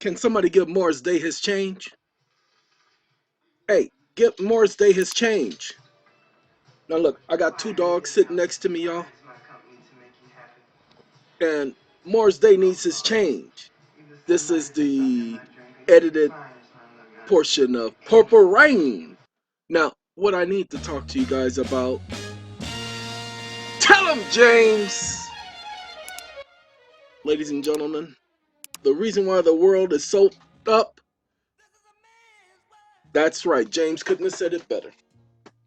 Can somebody give Morris Day his change? Hey, give Morris Day his change. Now look, I got two dogs sitting next to me, y'all. And Morris Day needs his change. This is the edited portion of Purple Rain. Now, what I need to talk to you guys about. Tell him, James! Ladies and gentlemen, the reason why the world is so up. That's right, James couldn't have said it better.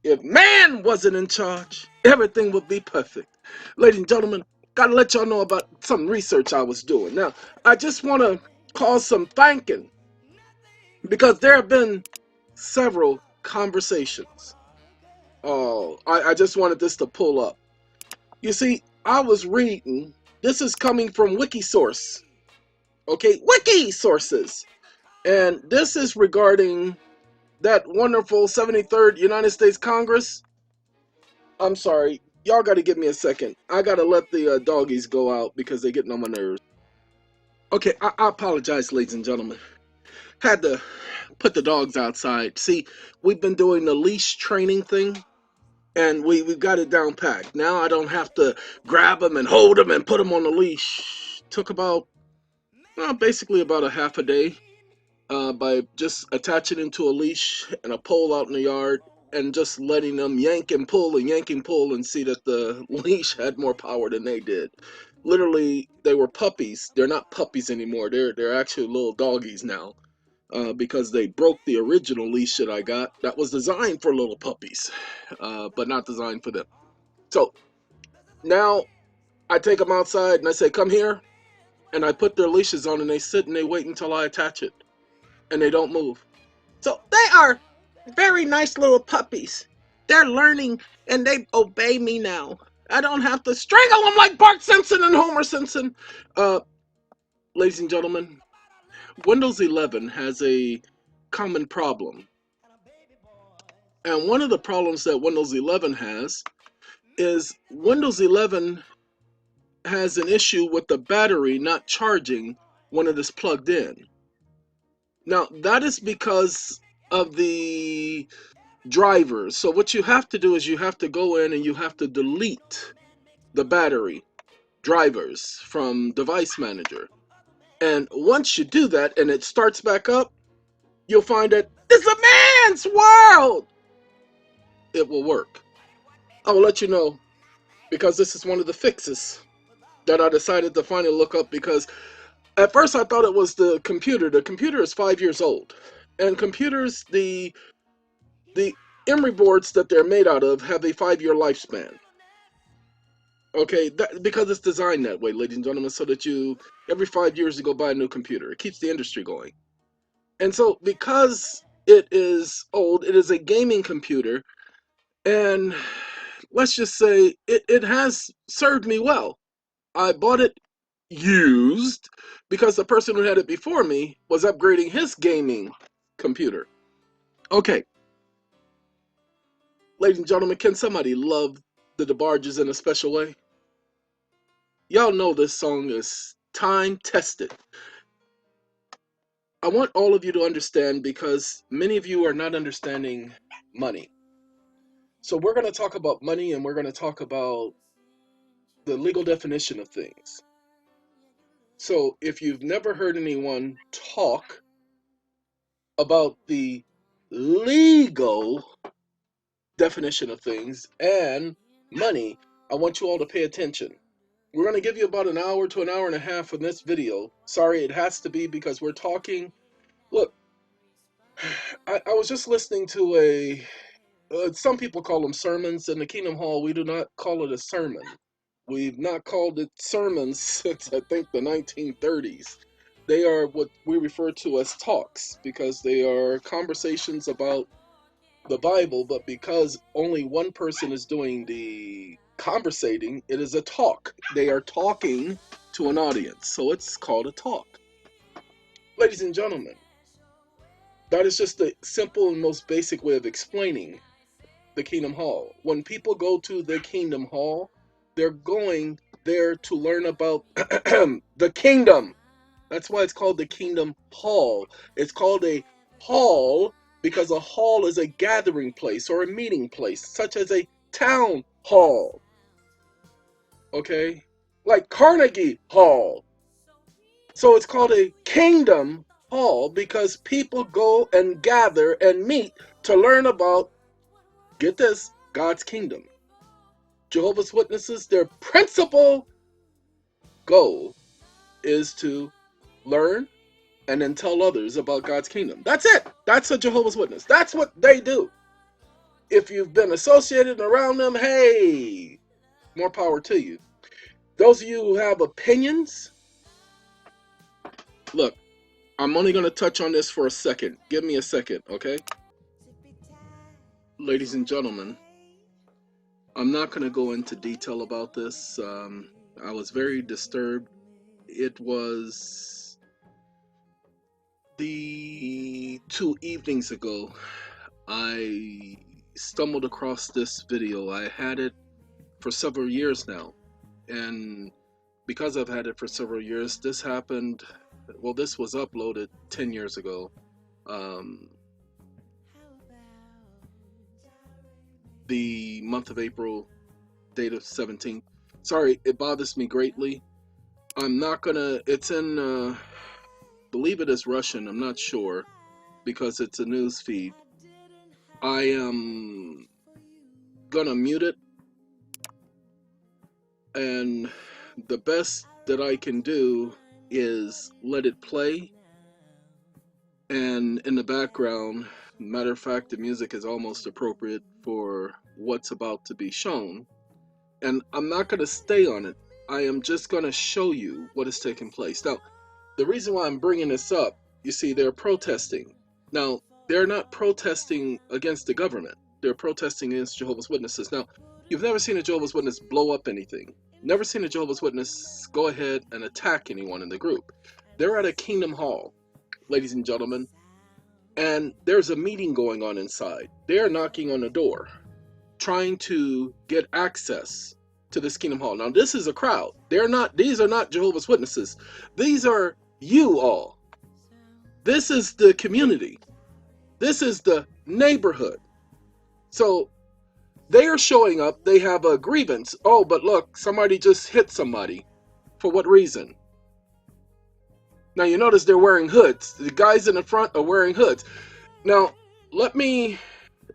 If man wasn't in charge, everything would be perfect. Ladies and gentlemen, gotta let y'all know about some research I was doing. Now, I just want to cause some thanking because there have been several conversations. Oh, I just wanted this to pull up. You see, I was reading, this is coming from Wikisource. Okay, Wiki sources. And this is regarding that wonderful 73rd United States Congress. I'm sorry, y'all got to give me a second. I got to let the doggies go out because they're getting on my nerves. Okay, I apologize, ladies and gentlemen. Had to put the dogs outside. See, we've been doing the leash training thing, and we've got it down packed. Now I don't have to grab them and hold them and put them on the leash. Took about, basically about a half a day. By just attaching into a leash and a pole out in the yard and just letting them yank and pull and see that the leash had more power than they did. Literally, they were puppies. They're not puppies anymore. They're actually little doggies now because they broke the original leash that I got that was designed for little puppies, but not designed for them. So now I take them outside and I say, come here. And I put their leashes on and they sit and they wait until I attach it. And they don't move. So they are very nice little puppies. They're learning and they obey me now. I don't have to strangle them like Bart Simpson and Homer Simpson. Ladies and gentlemen, Windows 11 has a common problem. And one of the problems that Windows 11 has is Windows 11 has an issue with the battery not charging when it is plugged in. Now, that is because of the drivers. So what you have to do is you have to go in and you have to delete the battery drivers from Device Manager. And once you do that and it starts back up, you'll find that it's a man's world. It will work. I will let you know because this is one of the fixes that I decided to finally look up because at first I thought it was the computer. The computer is 5 years old. And computers, the emery boards that they're made out of have a 5-year lifespan. Okay, because it's designed that way, ladies and gentlemen, so that every 5 years you go buy a new computer. It keeps the industry going. And so because it is old, it is a gaming computer, and let's just say it has served me well. I bought it used because the person who had it before me was upgrading his gaming computer. Okay. Ladies and gentlemen, can somebody love the DISCHARGE in a special way? Y'all know this song is time tested. I want all of you to understand because many of you are not understanding money. So we're going to talk about money and we're going to talk about the legal definition of things. So if you've never heard anyone talk about the legal definition of things and money, I want you all to pay attention. We're going to give you about an hour to an hour and a half in this video. Sorry, it has to be because we're talking. Look, I was just listening to some people call them sermons. In the Kingdom Hall, we do not call it a sermon. We've not called it sermons since, I think, the 1930s. They are what we refer to as talks because they are conversations about the Bible, but because only one person is doing the conversating, it is a talk. They are talking to an audience, so it's called a talk. Ladies and gentlemen, that is just the simple and most basic way of explaining the Kingdom Hall. When people go to the Kingdom Hall, they're going there to learn about the kingdom. That's why it's called the Kingdom Hall. It's called a hall because a hall is a gathering place or a meeting place, such as a town hall. Okay? Like Carnegie Hall. So it's called a Kingdom Hall because people go and gather and meet to learn about, get this, God's kingdom. Jehovah's Witnesses, their principal goal is to learn and then tell others about God's kingdom. That's it. That's a Jehovah's Witness. That's what they do. If you've been associated around them, hey, more power to you. Those of you who have opinions, look, I'm only going to touch on this for a second. Give me a second, okay? Ladies and gentlemen, I'm not going to go into detail about this. I was very disturbed. It was the 2 evenings ago. I stumbled across this video. I had it for several years now. And because I've had it for several years, this happened, well, this was uploaded 10 years ago. The month of April, date of 17th. Sorry, it bothers me greatly. I'm not gonna, it's in, believe it is Russian, I'm not sure, because it's a news feed. I am gonna mute it, and the best that I can do is let it play, and in the background, matter of fact, the music is almost appropriate for what's about to be shown, and I'm not going to stay on it. I am just going to show you what is taking place. Now, the reason why I'm bringing this up, you see, they're protesting. Now, they're not protesting against the government. They're protesting against Jehovah's Witnesses. Now, you've never seen a Jehovah's Witness blow up anything. Never seen a Jehovah's Witness go ahead and attack anyone in the group. They're at a Kingdom Hall, ladies and gentlemen, and there's a meeting going on inside. They're knocking on the door, trying to get access to this Kingdom Hall. Now, this is a crowd. These are not Jehovah's Witnesses. These are you all. This is the community. This is the neighborhood. So they are showing up. They have a grievance. Oh, but look, somebody just hit somebody. For what reason? Now, you notice they're wearing hoods. The guys in the front are wearing hoods. Now, we're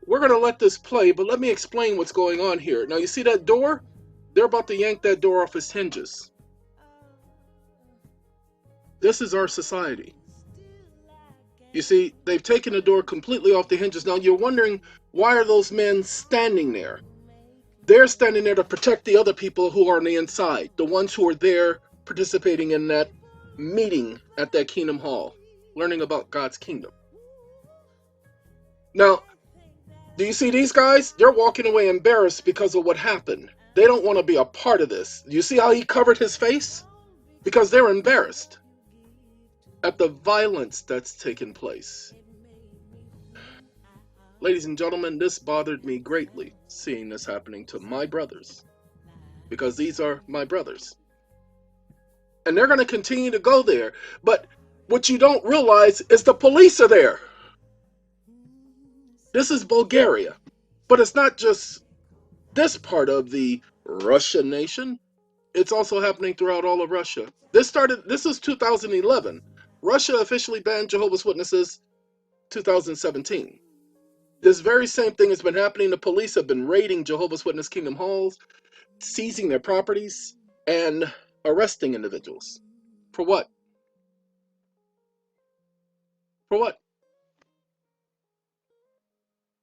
going to let this play, but let me explain what's going on here. Now, you see that door? They're about to yank that door off its hinges. This is our society. You see, they've taken the door completely off the hinges. Now, you're wondering, why are those men standing there? They're standing there to protect the other people who are on the inside, the ones who are there participating in that meeting at that Kingdom Hall, learning about God's kingdom. Now, do you see these guys? They're walking away embarrassed because of what happened. They don't want to be a part of this. You see how he covered his face? Because they're embarrassed at the violence that's taken place. Ladies and gentlemen, this bothered me greatly, seeing this happening to my brothers, because these are my brothers. And they're going to continue to go there. But what you don't realize is the police are there. This is Bulgaria. But it's not just this part of the Russian nation. It's also happening throughout all of Russia. This is 2011. Russia officially banned Jehovah's Witnesses 2017. This very same thing has been happening. The police have been raiding Jehovah's Witness Kingdom Halls, seizing their properties, and arresting individuals. For what? For what?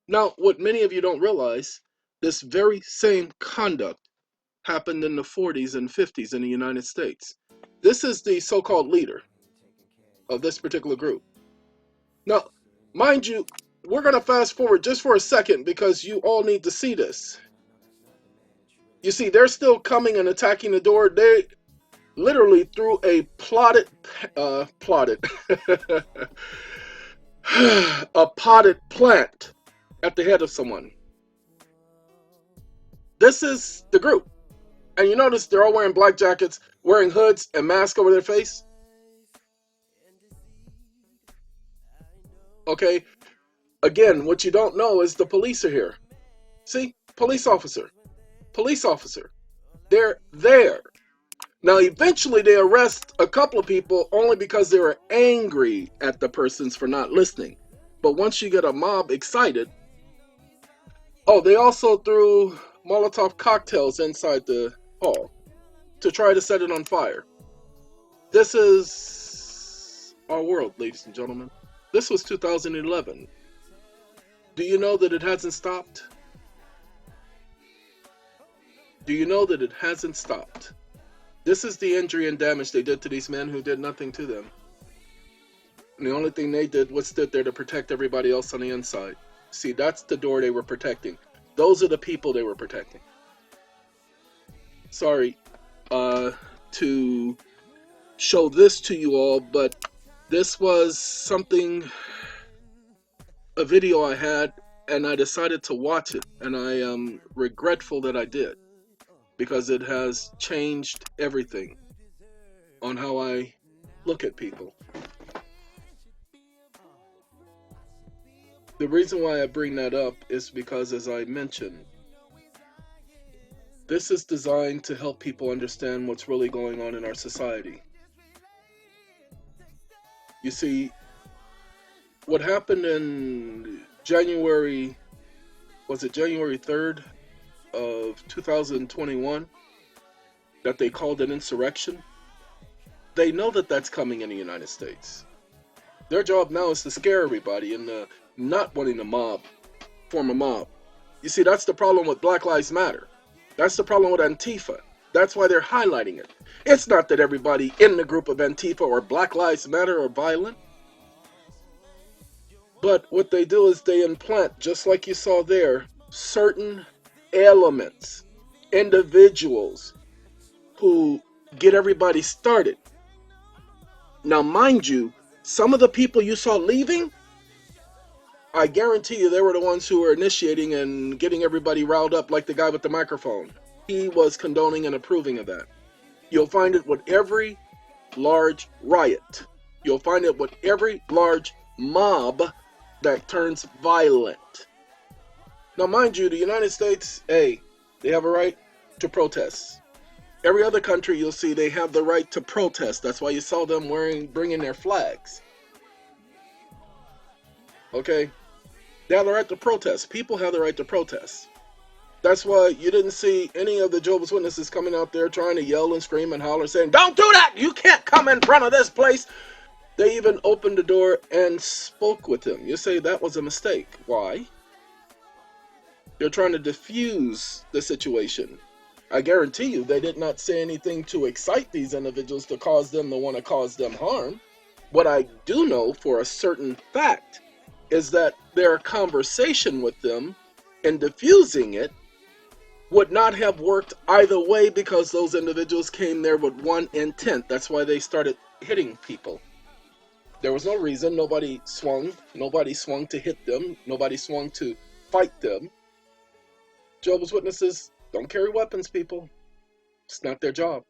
Now, what many of you don't realize, this very same conduct happened in the 40s and 50s in the United States. This is the so-called leader of this particular group. Now, mind you, we're going to fast forward just for a second because you all need to see this. You see, they're still coming and attacking the door. They literally threw a potted plant at the head of someone. This is the group. And you notice they're all wearing black jackets, wearing hoods and masks over their face. Okay? Again, what you don't know is the police are here. See? Police officer. Police officer. They're there. Now, eventually they arrest a couple of people only because they were angry at the persons for not listening. But once you get a mob excited, oh, they also threw Molotov cocktails inside the hall to try to set it on fire. This is our world, ladies and gentlemen. This was 2011. Do you know that it hasn't stopped? Do you know that it hasn't stopped? This is the injury and damage they did to these men who did nothing to them. And the only thing they did was stood there to protect everybody else on the inside. See, that's the door they were protecting. Those are the people they were protecting. Sorry to show this to you all, but this was something, a video I had, and I decided to watch it, and I am regretful that I did, because it has changed everything on how I look at people. The reason why I bring that up is because, as I mentioned, this is designed to help people understand what's really going on in our society. You see, what happened in January, was it January 3rd of 2021, that they called an insurrection? They know that that's coming in the United States. Their job now is to scare everybody and not wanting to form a mob. You see, that's the problem with Black Lives Matter. That's the problem with Antifa. That's why they're highlighting it. It's not that everybody in the group of Antifa or Black Lives Matter are violent. But what they do is they implant, just like you saw there, certain elements, individuals who get everybody started. Now, mind you, some of the people you saw leaving, I guarantee you they were the ones who were initiating and getting everybody riled up, like the guy with the microphone. He was condoning and approving of that. You'll find it with every large riot. You'll find it with every large mob that turns violent. Now, mind you, the United States, hey, they have a right to protest. Every other country you'll see they have the right to protest. That's why you saw them bringing their flags. Okay? They have the right to protest. People have the right to protest. That's why you didn't see any of the Jehovah's Witnesses coming out there trying to yell and scream and holler, saying, "Don't do that! You can't come in front of this place!" They even opened the door and spoke with him. You say that was a mistake. Why? They're trying to diffuse the situation. I guarantee you they did not say anything to excite these individuals to cause them to want to cause them harm. What I do know for a certain fact is that their conversation with them and diffusing it would not have worked either way, because those individuals came there with one intent. That's why they started hitting people. There was no reason. Nobody swung. Nobody swung to hit them. Nobody swung to fight them. Jehovah's Witnesses don't carry weapons, people. It's not their job.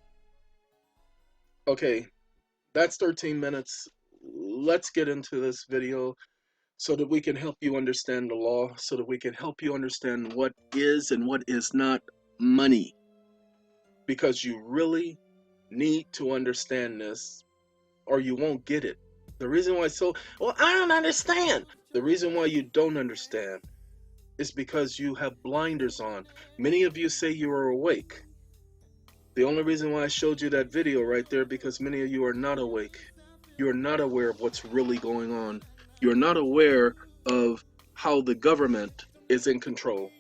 Okay, that's 13 minutes. Let's get into this video so that we can help you understand the law, so that we can help you understand what is and what is not money. Because you really need to understand this, or you won't get it. The reason why I don't understand. The reason why you don't understand is because you have blinders on. Many of you say you are awake. The only reason why I showed you that video right there, because many of you are not awake. You are not aware of what's really going on. You're not aware of how the government is in control.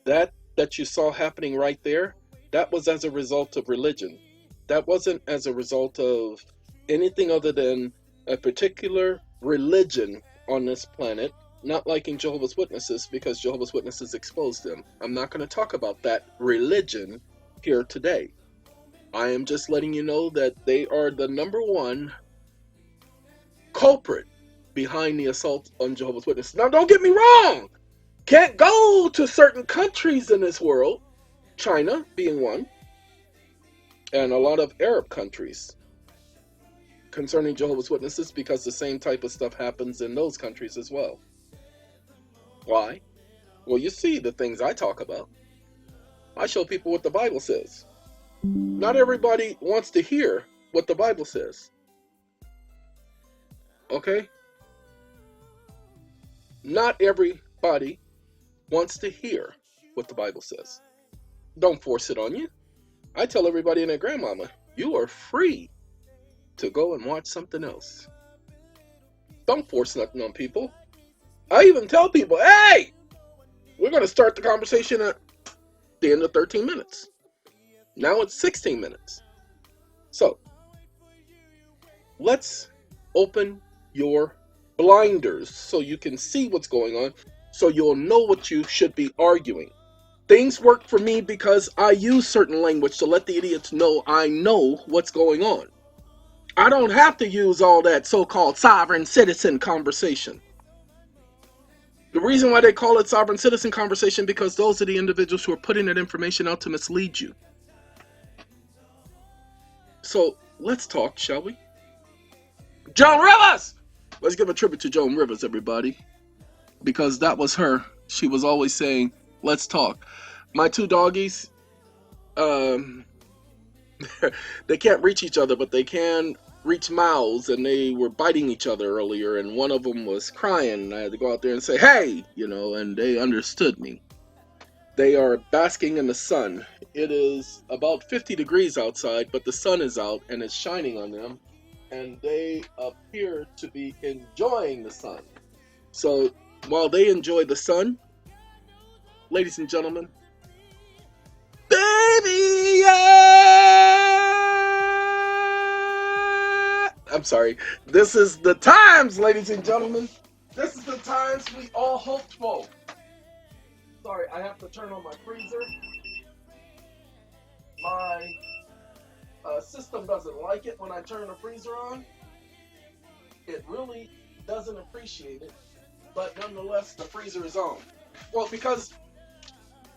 That you saw happening right there, that was as a result of religion. That wasn't as a result of anything other than a particular religion on this planet not liking Jehovah's Witnesses, because Jehovah's Witnesses exposed them. I'm not going to talk about that religion here today. I am just letting you know that they are the number one culprit behind the assault on Jehovah's Witnesses. Now, don't get me wrong. Can't go to certain countries in this world, China being one, and a lot of Arab countries. concerning Jehovah's Witnesses because the same type of stuff happens in those countries as well. Why? Well, you see the things I talk about. I show people what the Bible says. Not everybody wants to hear what the Bible says. Okay? Not everybody wants to hear what the Bible says. Don't force it on you. I tell everybody and their grandmama, you are free to go and watch something else. Don't force nothing on people. I even tell people, hey, we're going to start the conversation at the end of 13 minutes. Now it's 16 minutes. So, let's open your blinders so you can see what's going on, so you'll know what you should be arguing. Things work for me because I use certain language to let the idiots know I know what's going on. I don't have to use all that so-called sovereign citizen conversation. The reason why they call it sovereign citizen conversation because those are the individuals who are putting that information out to mislead you. So let's talk, shall we? Joan Rivers! Let's give a tribute to Joan Rivers, everybody. Because that was her. She was always saying, let's talk. My two doggies, they can't reach each other, but they can reach mouths, and they were biting each other earlier, and one of them was crying, and I had to go out there and say, hey, and they understood me. They are basking in the sun. It is about 50 degrees outside, but the sun is out, and it's shining on them, and they appear to be enjoying the sun. So, while they enjoy the sun, ladies and gentlemen, baby, yeah! I'm sorry. This is the times, ladies and gentlemen. This is the times we all hoped for. Sorry, I have to turn on my freezer. My system doesn't like it when I turn the freezer on. It really doesn't appreciate it. But nonetheless, the freezer is on. Well, because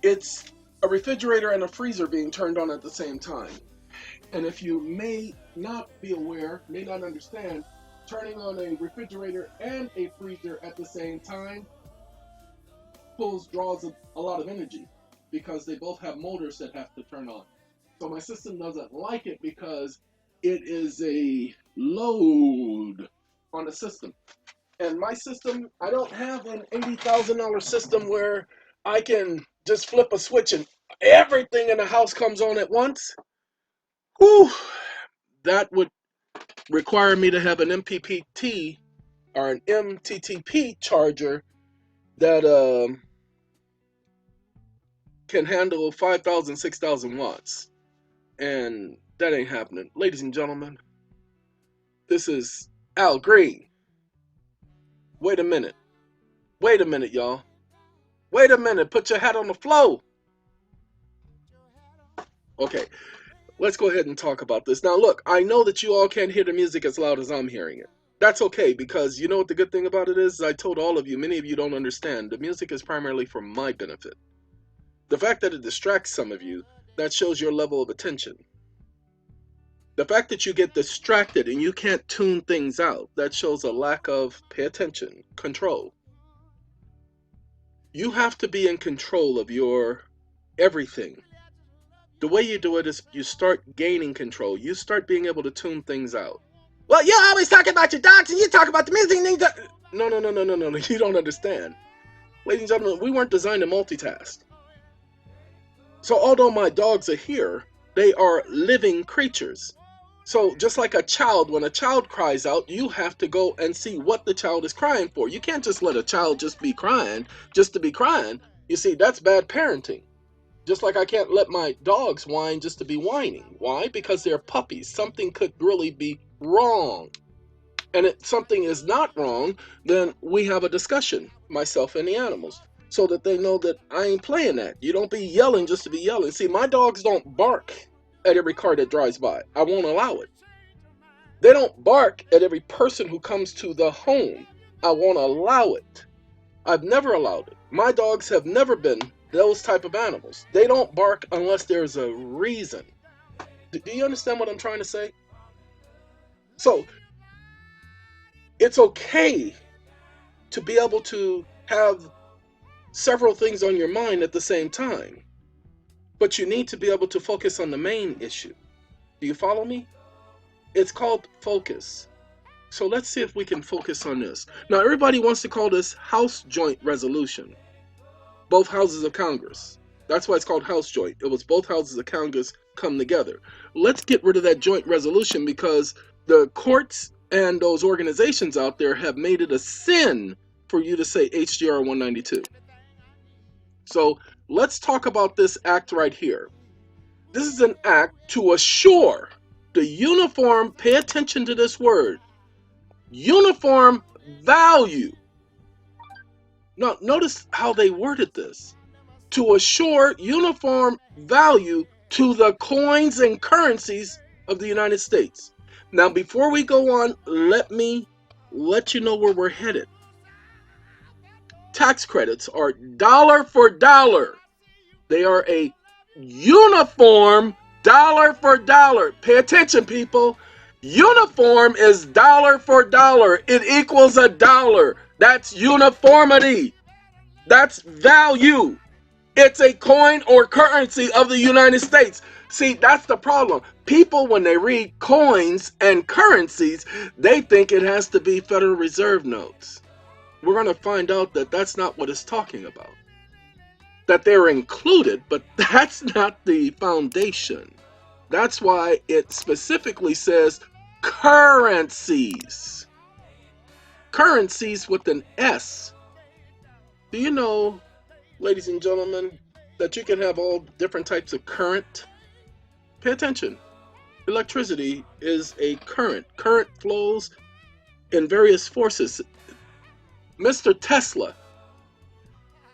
it's a refrigerator and a freezer being turned on at the same time. And if you may not be aware, may not understand, turning on a refrigerator and a freezer at the same time draws a lot of energy because they both have motors that have to turn on. So my system doesn't like it because it is a load on the system. And my system, I don't have an $80,000 system where I can just flip a switch and everything in the house comes on at once. Whew, that would require me to have an MPPT or an MTTP charger that can handle 5,000, 6,000 watts. And that ain't happening. Ladies and gentlemen, this is Al Green. Wait a minute. Wait a minute, y'all. Wait a minute. Put your hat on the floor. Okay, let's go ahead and talk about this. Now, look, I know that you all can't hear the music as loud as I'm hearing it. That's okay, because you know what the good thing about it is? I told all of you, many of you don't understand. The music is primarily for my benefit. The fact that it distracts some of you, that shows your level of attention. The fact that you get distracted and you can't tune things out, that shows a lack of, pay attention, control. You have to be in control of your everything. The way you do it is you start gaining control. You start being able to tune things out. Well, you always talk about your dogs and you talk about the music. And no, you don't understand. Ladies and gentlemen, we weren't designed to multitask. So although my dogs are here, they are living creatures. So just like a child, when a child cries out, you have to go and see what the child is crying for. You can't just let a child just be crying, just to be crying. You see, that's bad parenting. Just like I can't let my dogs whine just to be whining. Why? Because they're puppies. Something could really be wrong. And if something is not wrong, then we have a discussion, myself and the animals, so that they know that I ain't playing that. You don't be yelling just to be yelling. See, my dogs don't bark at every car that drives by. I won't allow it. They don't bark at every person who comes to the home. I won't allow it. I've never allowed it. My dogs have never been those type of animals. They don't bark unless there's a reason. Do you understand what I'm trying to say? So, It's okay to be able to have several things on your mind at the same time, but you need to be able to focus on the main issue. Do you follow me? It's called focus. So let's see if we can focus on this. Now, everybody wants to call this House Joint Resolution. Both houses of Congress. That's why it's called House Joint. It was both houses of Congress come together. Let's get rid of that joint resolution, because the courts and those organizations out there have made it a sin for you to say HJR 192. So let's talk about this act right here. This is an act to assure the uniform, pay attention to this word, uniform value. Now, notice how they worded this. To assure uniform value to the coins and currencies of the United States. Now, before we go on, let me let you know where we're headed. Tax credits are dollar for dollar. They are a uniform dollar for dollar. Pay attention, people. Uniform is dollar for dollar. It equals a dollar. That's uniformity. That's value. It's a coin or currency of the United States. See, that's the problem. People, when they read coins and currencies, they think it has to be Federal Reserve notes. We're going to find out that that's not what it's talking about. That they're included, but that's not the foundation. That's why it specifically says currencies. Currencies with an S. Do you know, ladies and gentlemen, that you can have all different types of current? Pay attention. Electricity is a current. Current flows in various forces. Mr. Tesla.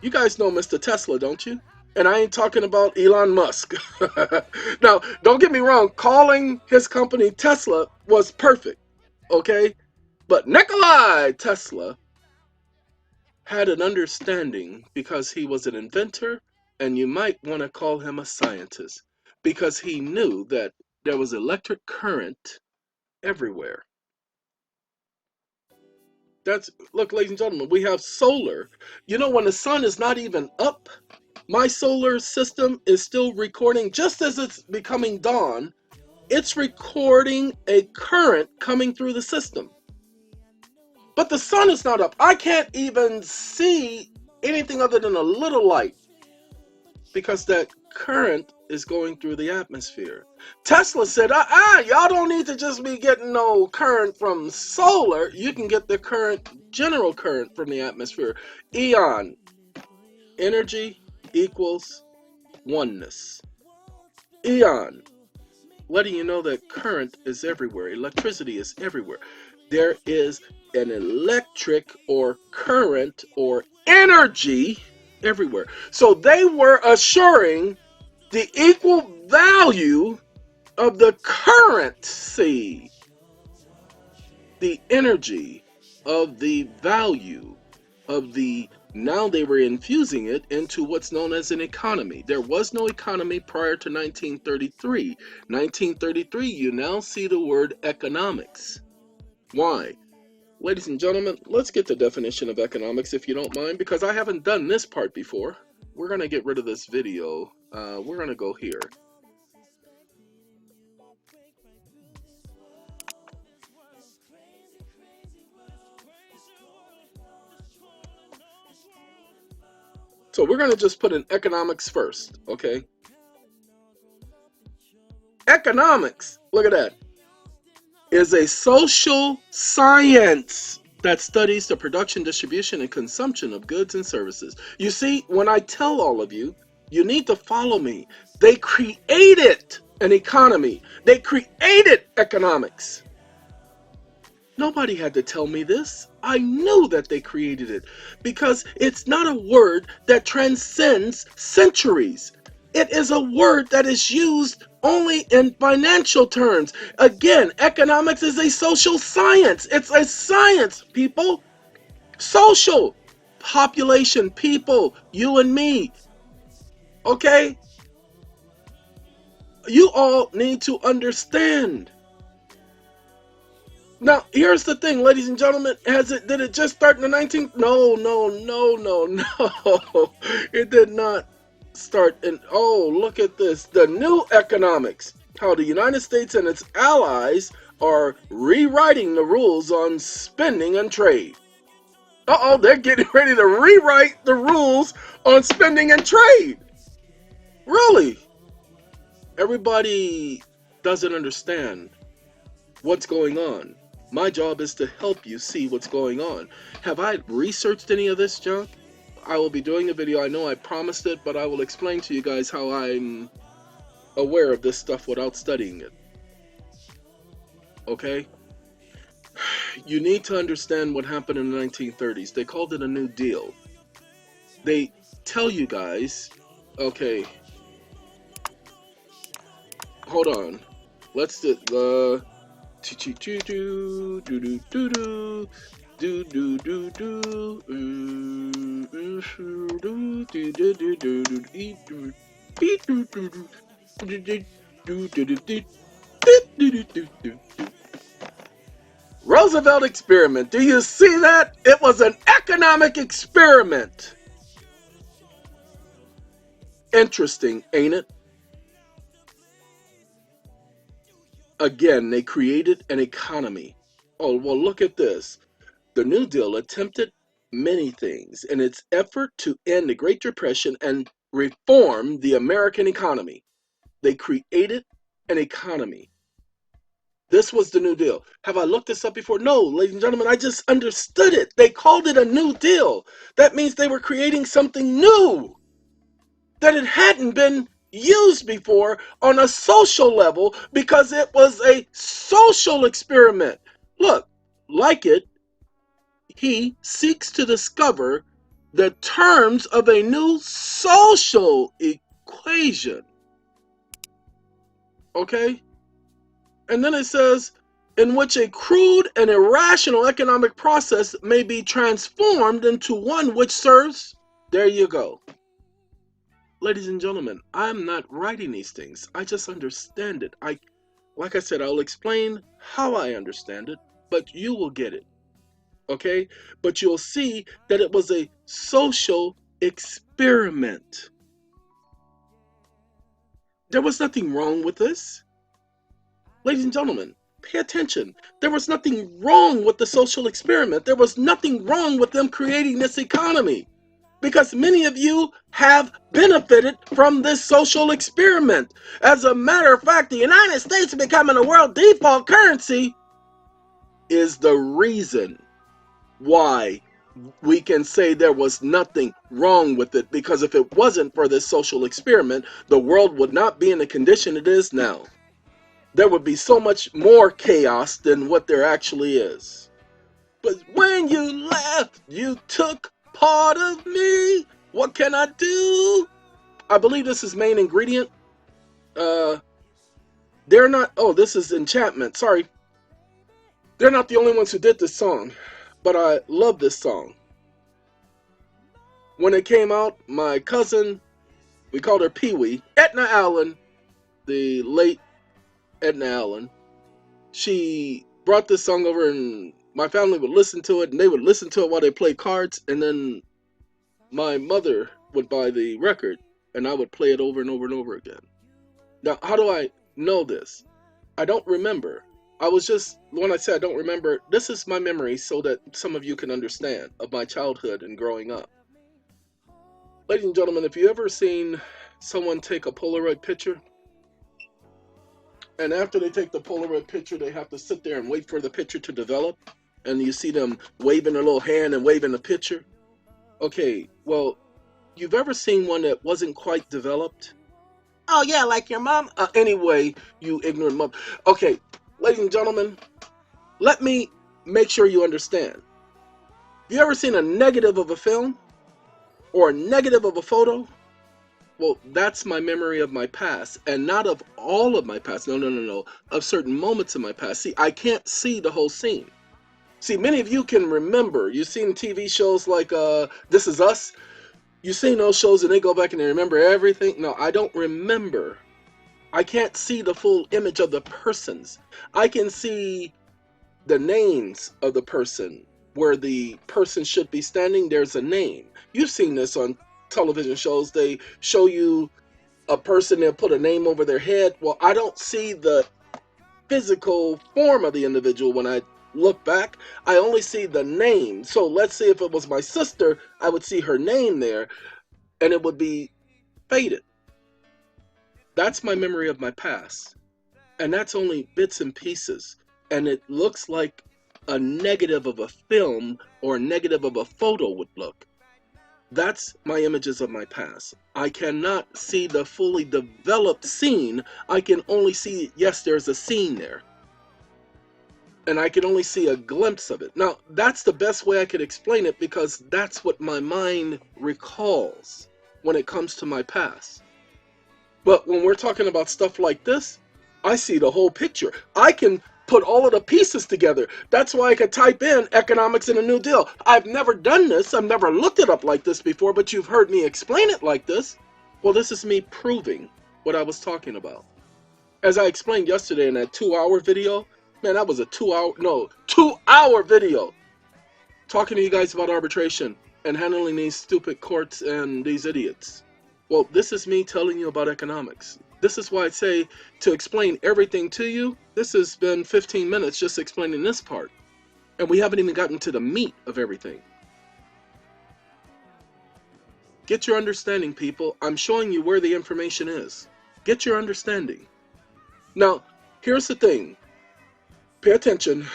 You guys know Mr. Tesla, don't you? And I ain't talking about Elon Musk. Now, don't get me wrong. Calling his company Tesla was perfect. Okay? But Nikola Tesla had an understanding, because he was an inventor, and you might want to call him a scientist, because he knew that there was electric current everywhere. Look, ladies and gentlemen, we have solar. You know, when the sun is not even up, my solar system is still recording. Just as it's becoming dawn, it's recording a current coming through the system. But the sun is not up. I can't even see anything other than a little light, because that current is going through the atmosphere. Tesla said, y'all don't need to just be getting no current from solar. You can get the current, general current, from the atmosphere. EON, energy equals oneness. EON, letting you know that current is everywhere. Electricity is everywhere. There is an electric or current or energy everywhere. So they were assuring the equal value of the currency, the energy of the value of the, now they were infusing it into what's known as an economy. There was no economy prior to 1933. 1933, you now see the word economics. Why? Ladies and gentlemen, let's get the definition of economics, if you don't mind, because I haven't done this part before. We're going to get rid of this video. We're going to go here. So we're going to just put in economics first, okay? Economics, look at that, is a social science that studies the production, distribution, and consumption of goods and services. You see, when I tell all of you, you need to follow me. They created an economy. They created economics. Nobody had to tell me this. I knew that they created it, because it's not a word that transcends centuries. It is a word that is used only in financial terms. Again, economics is a social science. It's a science, people. Social. Population, people, you and me. Okay? You all need to understand. Now, here's the thing, ladies and gentlemen. Did it just start in the 19th? No, no, no, no, no. It did not start in, oh, look at this. The new economics. How the United States and its allies are rewriting the rules on spending and trade. Uh-oh, they're getting ready to rewrite the rules on spending and trade. Really? Everybody doesn't understand what's going on. My job is to help you see what's going on. Have I researched any of this junk? I will be doing a video. I know I promised it, but I will explain to you guys how I'm aware of this stuff without studying it. Okay? You need to understand what happened in the 1930s. They called it a New Deal. They tell you guys, okay, hold on. Let's do Roosevelt experiment. Do you see that? It was an economic experiment. Interesting, ain't it? Again, they created an economy. Oh, well, look at this. The New Deal attempted many things in its effort to end the Great Depression and reform the American economy. They created an economy. This was the New Deal. Have I looked this up before? No, ladies and gentlemen, I just understood it. They called it a New Deal. That means they were creating something new that it hadn't been used before on a social level because it was a social experiment. Look, like it, he seeks to discover the terms of a new social equation. Okay? And then it says, in which a crude and irrational economic process may be transformed into one which serves. There you go. Ladies and gentlemen, I'm not writing these things. I just understand it. Like I said, I'll explain how I understand it, but you will get it. Okay? But you'll see that it was a social experiment. There was nothing wrong with this. Ladies and gentlemen, pay attention. There was nothing wrong with the social experiment. There was nothing wrong with them creating this economy. Because many of you have benefited from this social experiment. As a matter of fact, the United States becoming a world default currency is the reason why we can say there was nothing wrong with it. Because if it wasn't for this social experiment, the world would not be in the condition it is now. There would be so much more chaos than what there actually is. But when you left, you took part of me. What can I do? I believe this is main ingredient. They're not, oh, this is enchantment. Sorry. They're not the only ones who did this song, but I love this song. When it came out, my cousin, we called her Pee-wee, Edna Allen, the late Edna Allen, she brought this song over and my family would listen to it and they would listen to it while they played cards, and then my mother would buy the record and I would play it over and over and over again. Now, how do I know this? I don't remember. When I say I don't remember, this is my memory so that some of you can understand of my childhood and growing up. Ladies and gentlemen, if you ever seen someone take a Polaroid picture, and after they take the Polaroid picture, they have to sit there and wait for the picture to develop, and you see them waving their little hand and waving the picture. Okay, well, you've ever seen one that wasn't quite developed? Oh yeah, like your mom? Anyway, you ignorant mom. Okay, ladies and gentlemen, let me make sure you understand. Have you ever seen a negative of a film? Or a negative of a photo? Well, that's my memory of my past, and not of all of my past. No. Of certain moments in my past. See, I can't see the whole scene. See, many of you can remember. You've seen TV shows like This Is Us. You've seen those shows and they go back and they remember everything. No, I don't remember. I can't see the full image of the persons. I can see the names of the person. Where the person should be standing, there's a name. You've seen this on television shows. They show you a person, they'll put a name over their head. Well, I don't see the physical form of the individual when I look back. I only see the name. So let's say if it was my sister, I would see her name there and it would be faded. That's my memory of my past. And that's only bits and pieces. And it looks like a negative of a film or a negative of a photo would look. That's my images of my past. I cannot see the fully developed scene. I can only see, yes, there's a scene there. And I can only see a glimpse of it. Now, that's the best way I could explain it because that's what my mind recalls when it comes to my past. But when we're talking about stuff like this, I see the whole picture. I can put all of the pieces together. That's why I could type in economics in a New Deal. I've never done this. I've never looked it up like this before, but you've heard me explain it like this. Well, this is me proving what I was talking about. As I explained yesterday in that 2-hour video, man, that was a 2-hour video talking to you guys about arbitration and handling these stupid courts and these idiots. Well, this is me telling you about economics. This is why I say to explain everything to you, this has been 15 minutes just explaining this part. And we haven't even gotten to the meat of everything. Get your understanding, people. I'm showing you where the information is. Get your understanding. Now, here's the thing. Pay attention.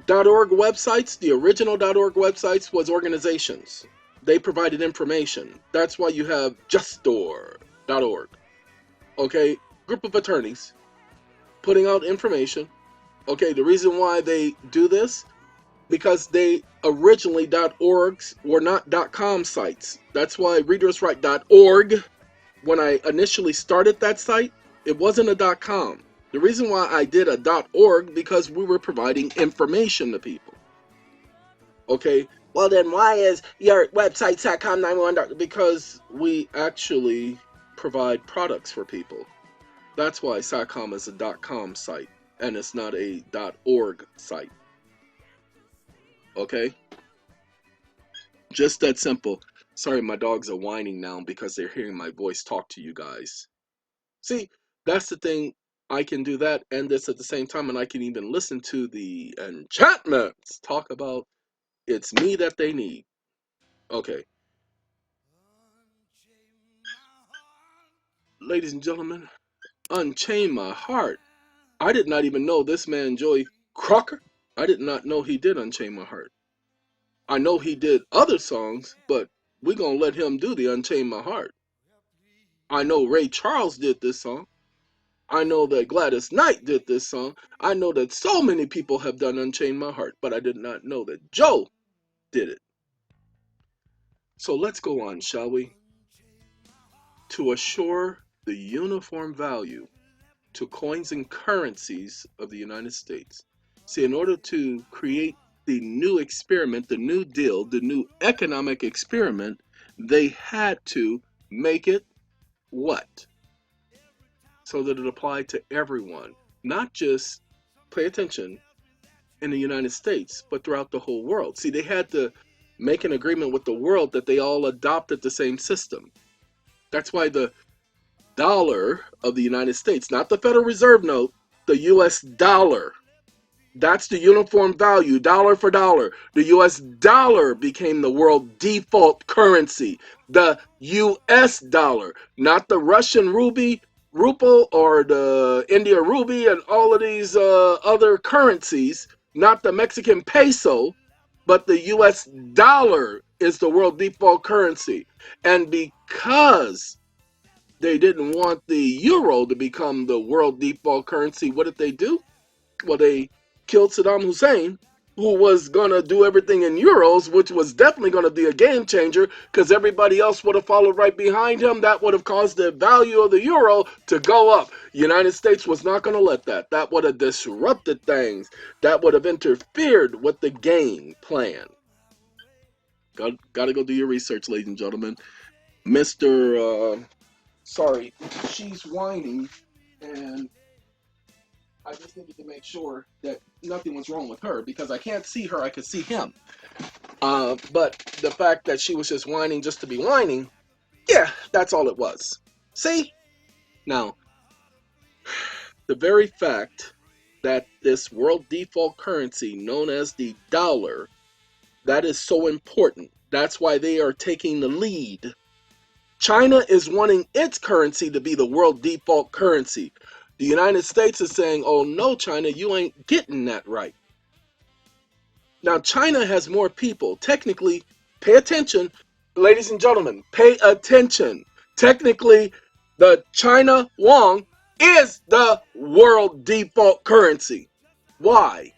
.org websites, the original .org websites was organizations. They provided information. That's why you have juststore.org. Okay, group of attorneys putting out information. Okay, the reason why they do this, because they originally .orgs were not .com sites. That's why readers write .org. When I initially started that site, it wasn't a .com. The reason why I did a .org because we were providing information to people. Okay, well then why is your website .com 911? Because we actually provide products for people. That's why .com is a .com site and it's not a .org site. Okay? Just that simple. Sorry, my dogs are whining now because they're hearing my voice talk to you guys. See, that's the thing. I can do that and this at the same time, and I can even listen to the enchantments talk about it's me that they need. Okay. Ladies and gentlemen, Unchain My Heart. I did not even know this man, Joey Crocker. I did not know he did Unchain My Heart. I know he did other songs, but we're going to let him do the Unchain My Heart. I know Ray Charles did this song. I know that Gladys Knight did this song. I know that so many people have done Unchain My Heart, but I did not know that Joe did it. So let's go on, shall we? To assure the uniform value to coins and currencies of the United States. See, in order to create the new experiment, the New Deal, the new economic experiment, they had to make it what? So that it applied to everyone, not just, pay attention, in the United States, but throughout the whole world. See, they had to make an agreement with the world that they all adopted the same system. That's why the dollar of the United States, not the Federal Reserve note, the US dollar. That's the uniform value, dollar for dollar. The US dollar became the world default currency. The US dollar, not the Russian ruble or the India rupee and all of these other currencies, not the Mexican peso, but the US dollar is the world default currency. And because they didn't want the euro to become the world default currency, what did they do? Well, they killed Saddam Hussein, who was going to do everything in euros, which was definitely going to be a game changer because everybody else would have followed right behind him. That would have caused the value of the euro to go up. United States was not going to let that. That would have disrupted things. That would have interfered with the game plan. Got to go do your research, ladies and gentlemen. Sorry, she's whining and I just needed to make sure that nothing was wrong with her because I can't see her, I could see him. But the fact that she was just whining just to be whining, yeah, that's all it was. See? Now, the very fact that this world default currency known as the dollar, that is so important. That's why they are taking the lead. China is wanting its currency to be the world default currency. The United States is saying, oh no, China, you ain't getting that right. Now, China has more people. Technically, pay attention, ladies and gentlemen, pay attention. Technically, the China Yuan is the world default currency. Why?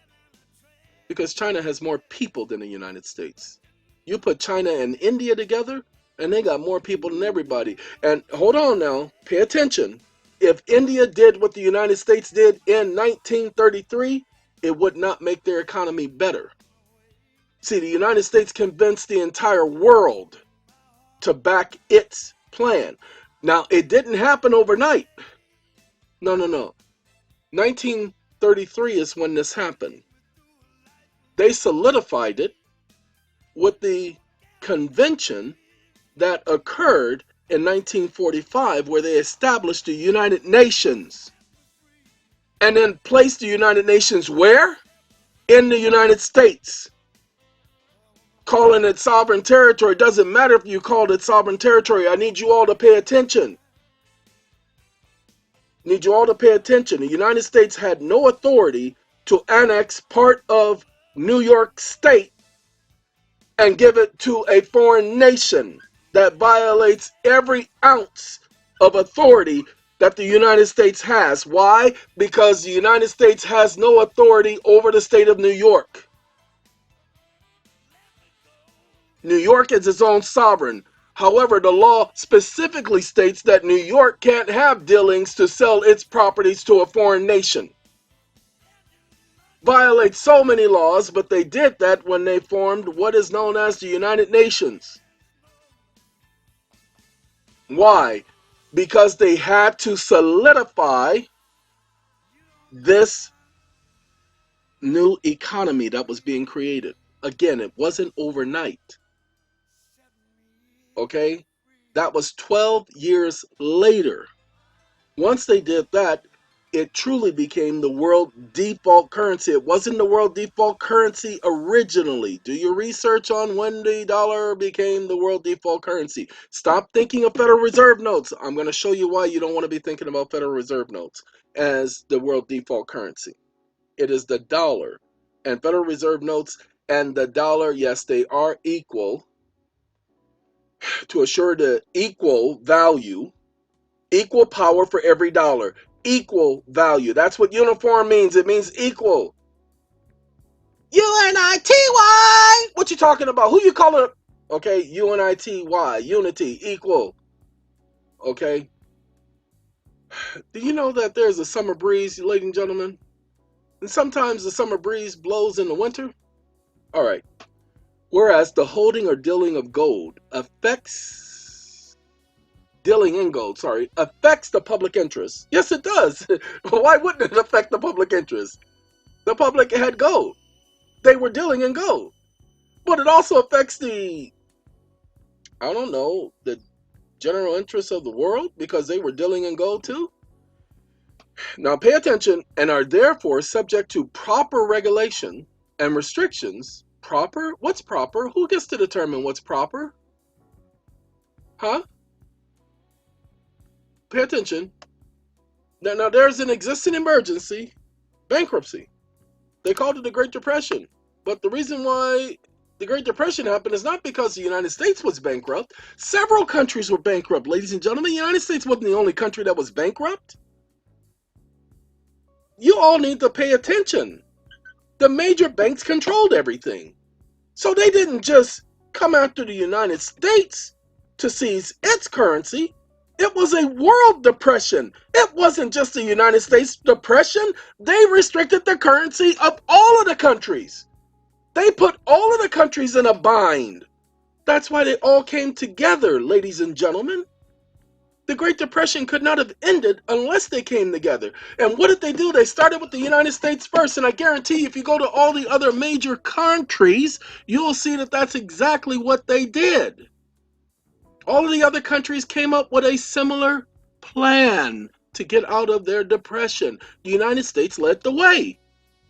Because China has more people than the United States. You put China and India together, and they got more people than everybody. And hold on now, pay attention. If India did what the United States did in 1933, it would not make their economy better. See, the United States convinced the entire world to back its plan. Now, it didn't happen overnight. No. 1933 is when this happened. They solidified it with the convention that occurred in 1945, where they established the United Nations. And then placed the United Nations where? In the United States. Calling it sovereign territory. Doesn't matter if you called it sovereign territory. I need you all to pay attention. Need you all to pay attention. The United States had no authority to annex part of New York State and give it to a foreign nation. That violates every ounce of authority that the United States has. Why? Because the United States has no authority over the state of New York. New York is its own sovereign. However, the law specifically states that New York can't have dealings to sell its properties to a foreign nation. Violates so many laws, but they did that when they formed what is known as the United Nations. Why? Because they had to solidify this new economy that was being created. Again, it wasn't overnight. Okay? That was 12 years later. Once they did that, it truly became the world default currency. It wasn't the world default currency originally. Do your research on when the dollar became the world default currency. Stop thinking of Federal Reserve notes. I'm going to show you why you don't want to be thinking about Federal Reserve notes as the world default currency. It is the dollar. And Federal Reserve notes and the dollar, yes, they are equal. To assure the equal value, equal power for every dollar. Equal value. That's what uniform means. It means equal. UNITY. What you talking about? Who you calling? Okay, UNITY. Unity. Equal. Okay. Do you know that there's a summer breeze, ladies and gentlemen? And sometimes the summer breeze blows in the winter? All right. Whereas the holding or dealing of gold affects the public interest. Yes, it does. Why wouldn't it affect the public interest? The public had gold. They were dealing in gold. But it also affects the general interest of the world because they were dealing in gold too. Now pay attention and are therefore subject to proper regulation and restrictions. Proper? What's proper? Who gets to determine what's proper? Huh? Pay attention. Now there's an existing emergency, bankruptcy. They called it the Great Depression. But the reason why the Great Depression happened is not because the United States was bankrupt. Several countries were bankrupt, ladies and gentlemen. The United States wasn't the only country that was bankrupt. You all need to pay attention. The major banks controlled everything. So they didn't just come after the United States to seize its currency. It was a world depression. It wasn't just the United States depression. They restricted the currency of all of the countries. They put all of the countries in a bind. That's why they all came together, ladies and gentlemen. The Great Depression could not have ended unless they came together. And what did they do? They started with the United States first. And I guarantee you, if you go to all the other major countries, you'll see that that's exactly what they did. All of the other countries came up with a similar plan to get out of their depression. The United States led the way.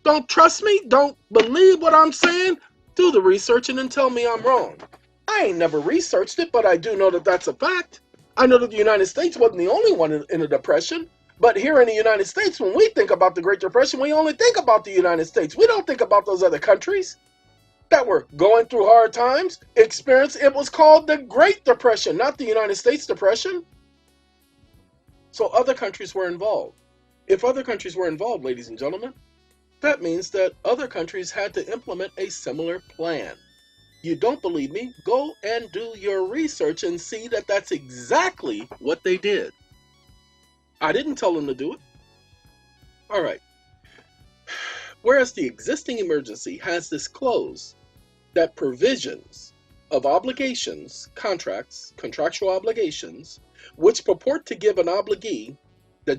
Don't trust me? Don't believe what I'm saying? Do the research and then tell me I'm wrong. I ain't never researched it, but I do know that that's a fact. I know that the United States wasn't the only one in a depression. But here in the United States, when we think about the Great Depression, we only think about the United States. We don't think about those other countries that were going through hard times. It was called the Great Depression, not the United States Depression. So other countries were involved. If other countries were involved, ladies and gentlemen, that means that other countries had to implement a similar plan. You don't believe me? Go and do your research and see that that's exactly what they did. I didn't tell them to do it. All right. Whereas the existing emergency has this clause that provisions of obligations, contractual obligations, which purport to give an obligee, the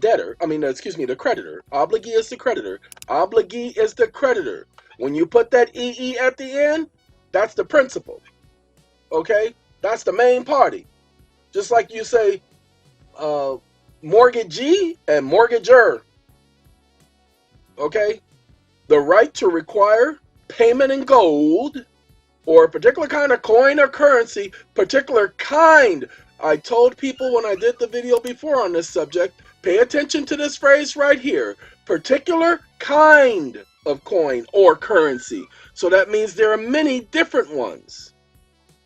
creditor. Obligee is the creditor. Obligee is the creditor. When you put that EE at the end, that's the principal. Okay? That's the main party. Just like you say, mortgagee and mortgager. Okay? The right to require payment in gold or a particular kind of coin or currency, particular kind. I told people when I did the video before on this subject, pay attention to this phrase right here. Particular kind of coin or currency. So that means there are many different ones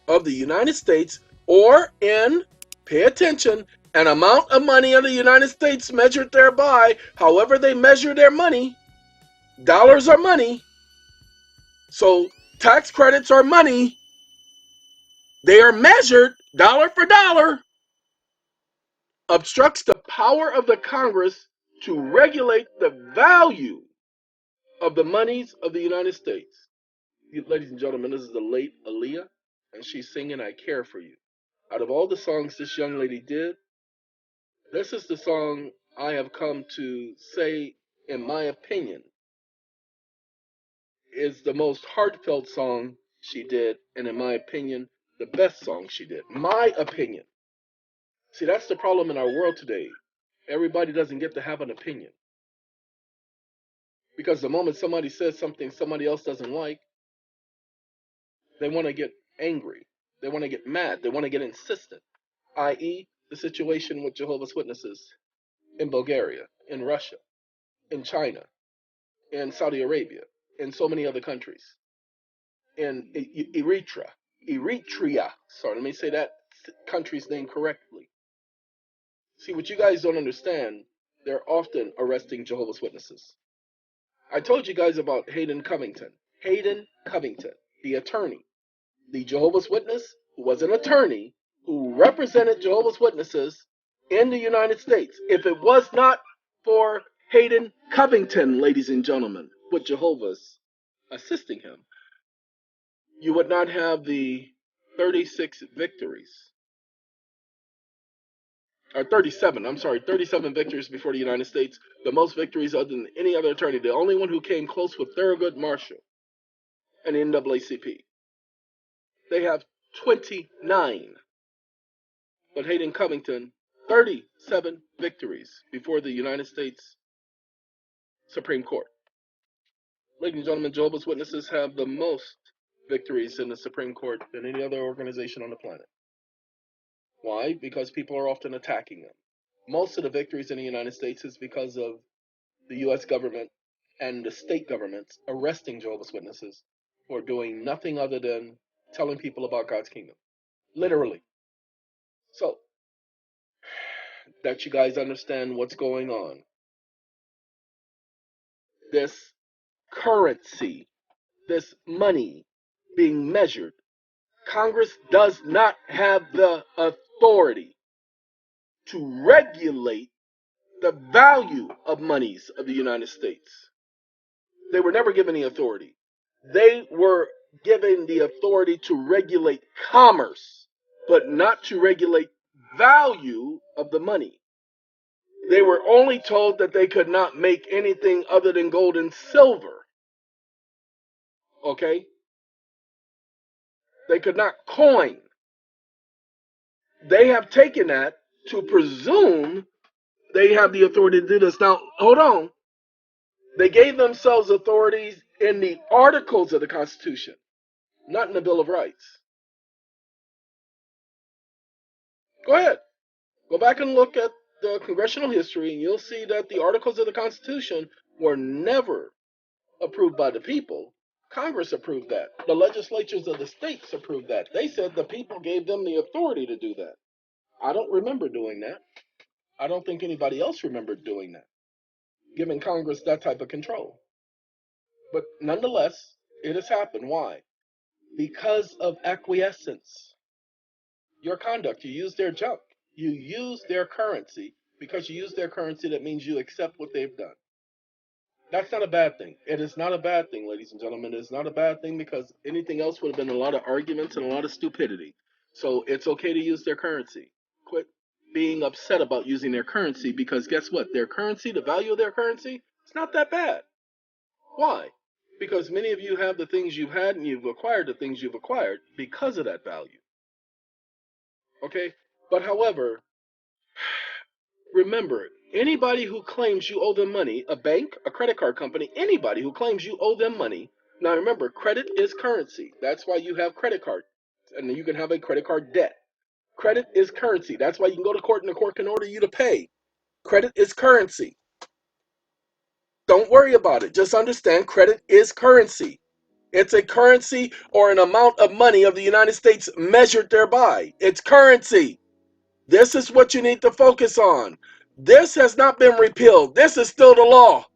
of the United States or in, pay attention, an amount of money of the United States measured thereby, however they measure their money. Dollars are money. So tax credits are money. They are measured dollar for dollar. Obstructs the power of the Congress to regulate the value of the monies of the United States. Ladies and gentlemen, this is the late Aaliyah, and she's singing I Care For You. Out of all the songs this young lady did, this is the song I have come to say, in my opinion, is the most heartfelt song she did, and in my opinion, the best song she did. My opinion. See, that's the problem in our world today. Everybody doesn't get to have an opinion. Because the moment somebody says something somebody else doesn't like, they want to get angry. They want to get mad. They want to get insistent. I.e., the situation with Jehovah's Witnesses in Bulgaria, in Russia, in China, in Saudi Arabia, in so many other countries, in Eritrea. Sorry, let me say that country's name correctly. See, what you guys don't understand, they're often arresting Jehovah's Witnesses. I told you guys about Hayden Covington. Hayden Covington, the attorney. The Jehovah's Witness, who was an attorney, who represented Jehovah's Witnesses in the United States. If it was not for Hayden Covington, ladies and gentlemen, with Jehovah's assisting him, you would not have the 36 victories. Or 37 victories before the United States. The most victories other than any other attorney. The only one who came close with Thurgood Marshall and the NAACP. They have 29. But Hayden Covington, 37 victories before the United States Supreme Court. Ladies and gentlemen, Jehovah's Witnesses have the most victories in the Supreme Court than any other organization on the planet. Why? Because people are often attacking them. Most of the victories in the United States is because of the U.S. government and the state governments arresting Jehovah's Witnesses for doing nothing other than telling people about God's kingdom. Literally. So, that you guys understand what's going on. This currency, this money being measured, Congress does not have the authority to regulate the value of monies of the United States. They were never given the authority. They were given the authority to regulate commerce, but not to regulate value of the money. They were only told that they could not make anything other than gold and silver. Okay? They could not coin. They have taken that to presume they have the authority to do this. Now, hold on. They gave themselves authorities in the articles of the Constitution, not in the Bill of Rights. Go ahead. Go back and look at the congressional history, and you'll see that the articles of the Constitution were never approved by the people. Congress approved that. The legislatures of the states approved that. They said the people gave them the authority to do that. I don't remember doing that. I don't think anybody else remembered doing that, giving Congress that type of control. But nonetheless, it has happened. Why? Because of acquiescence. Your conduct, you use their junk. You use their currency. Because you use their currency, that means you accept what they've done. That's not a bad thing. It is not a bad thing, ladies and gentlemen. It is not a bad thing because anything else would have been a lot of arguments and a lot of stupidity. So it's okay to use their currency. Quit being upset about using their currency because guess what? Their currency, the value of their currency, it's not that bad. Why? Because many of you have the things you've had and you've acquired the things you've acquired because of that value. Okay? But however, remember, anybody who claims you owe them money, a bank, a credit card company, anybody who claims you owe them money, now remember, credit is currency. That's why you have credit card. And then you can have a credit card debt. Credit is currency. That's why you can go to court and the court can order you to pay. Credit is currency. Don't worry about it. Just understand credit is currency. It's a currency or an amount of money of the United States measured thereby. It's currency. This is what you need to focus on. This has not been repealed. This is still the law.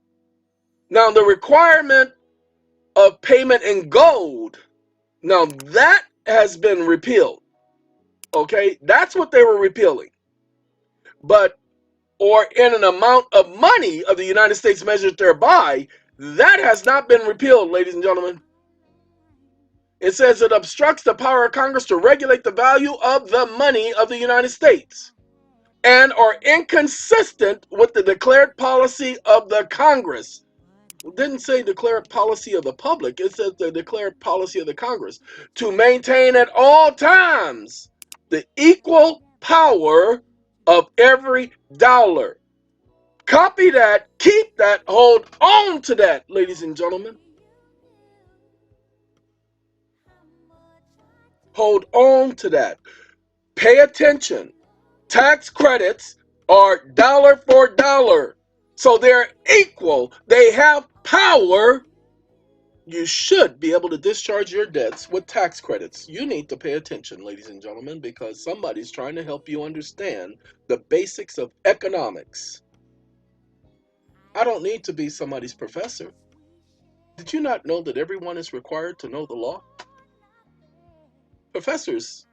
Now, the requirement of payment in gold, now that has been repealed. Okay? That's what they were repealing. But, or in an amount of money of the United States measured thereby, that has not been repealed, ladies and gentlemen. It says it obstructs the power of Congress to regulate the value of the money of the United States and are inconsistent with the declared policy of the Congress. It didn't say declared policy of the public. It says the declared policy of the Congress to maintain at all times the equal power of every dollar. Copy that, keep that, hold on to that, ladies and gentlemen. Hold on to that. Pay attention. Tax credits are dollar for dollar. So they're equal. They have power. You should be able to discharge your debts with tax credits. You need to pay attention, ladies and gentlemen, because somebody's trying to help you understand the basics of economics. I don't need to be somebody's professor. Did you not know that everyone is required to know the law? Professors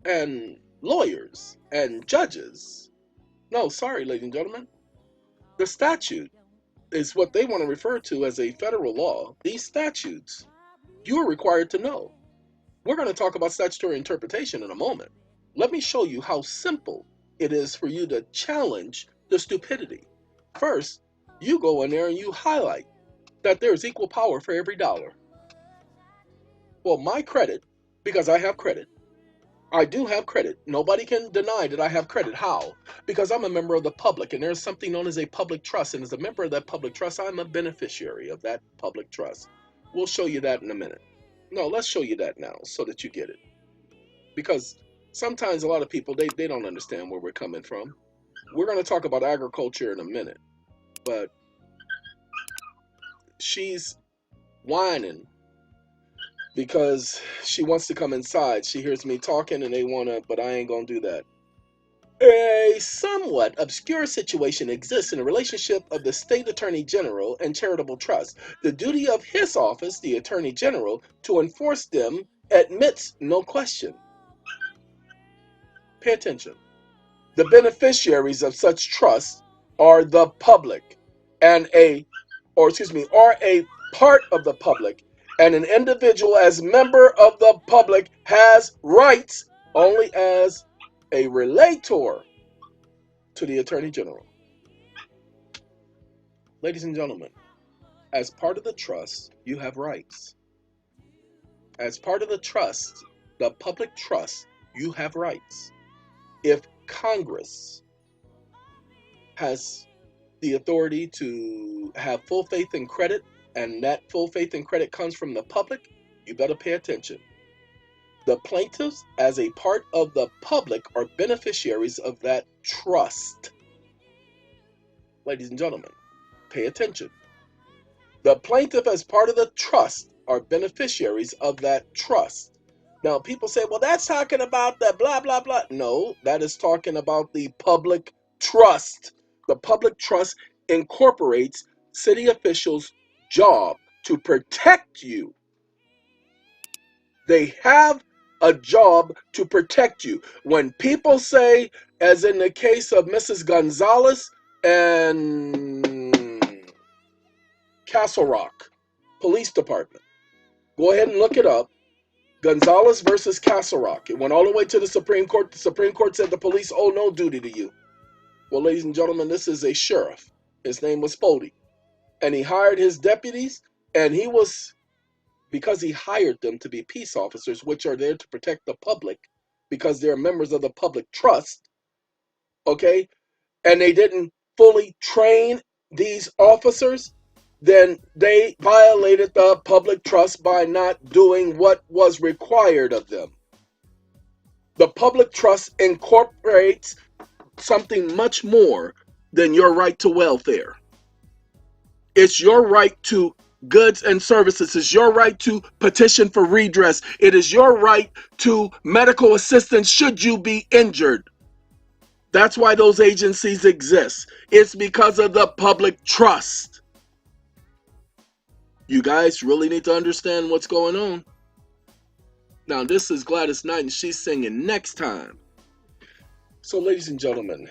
and lawyers and judges. No, sorry, ladies and gentlemen. The statute is what they want to refer to as a federal law. These statutes, you are required to know. We're going to talk about statutory interpretation in a moment. Let me show you how simple it is for you to challenge the stupidity. First, you go in there and you highlight that there's equal power for every dollar. Well, my credit, because I have credit, I do have credit. Nobody can deny that I have credit. How? Because I'm a member of the public, and there's something known as a public trust, and as a member of that public trust, I'm a beneficiary of that public trust. We'll show you that in a minute. No, let's show you that now so that you get it. Because sometimes a lot of people, they don't understand where we're coming from. We're going to talk about agriculture in a minute, but she's whining because she wants to come inside. She hears me talking and they want to, but I ain't going to do that. A somewhat obscure situation exists in the relationship of the State Attorney General and Charitable Trust. The duty of his office, the Attorney General, to enforce them admits no question. Pay attention. The beneficiaries of such trusts are the public and are a part of the public, and an individual as member of the public has rights only as a relator to the Attorney General. Ladies and gentlemen, as part of the trust, you have rights. As part of the trust, the public trust, you have rights. If Congress has the authority to have full faith and credit, and that full faith and credit comes from the public, you better pay attention. The plaintiffs, as a part of the public, are beneficiaries of that trust. Ladies and gentlemen, pay attention. The plaintiff, as part of the trust, are beneficiaries of that trust. Now, people say, well, that's talking about the blah, blah, blah. No, that is talking about the public trust. The public trust incorporates city officials' job to protect you. They have a job to protect you. When people say, as in the case of Mrs. Gonzalez and Castle Rock Police Department, go ahead and look it up. Gonzalez versus Castle Rock. It went all the way to the Supreme Court. The Supreme Court said the police owe no duty to you. Well, ladies and gentlemen, this is a sheriff. His name was Spody. And he hired his deputies, and he was, because he hired them to be peace officers, which are there to protect the public, because they're members of the public trust, okay? And they didn't fully train these officers, then they violated the public trust by not doing what was required of them. The public trust incorporates something much more than your right to welfare. It's your right to goods and services. It's your right to petition for redress. It is your right to medical assistance should you be injured. That's why those agencies exist. It's because of the public trust. You guys really need to understand what's going on. Now, this is Gladys Knight, and she's singing Next Time. So, ladies and gentlemen,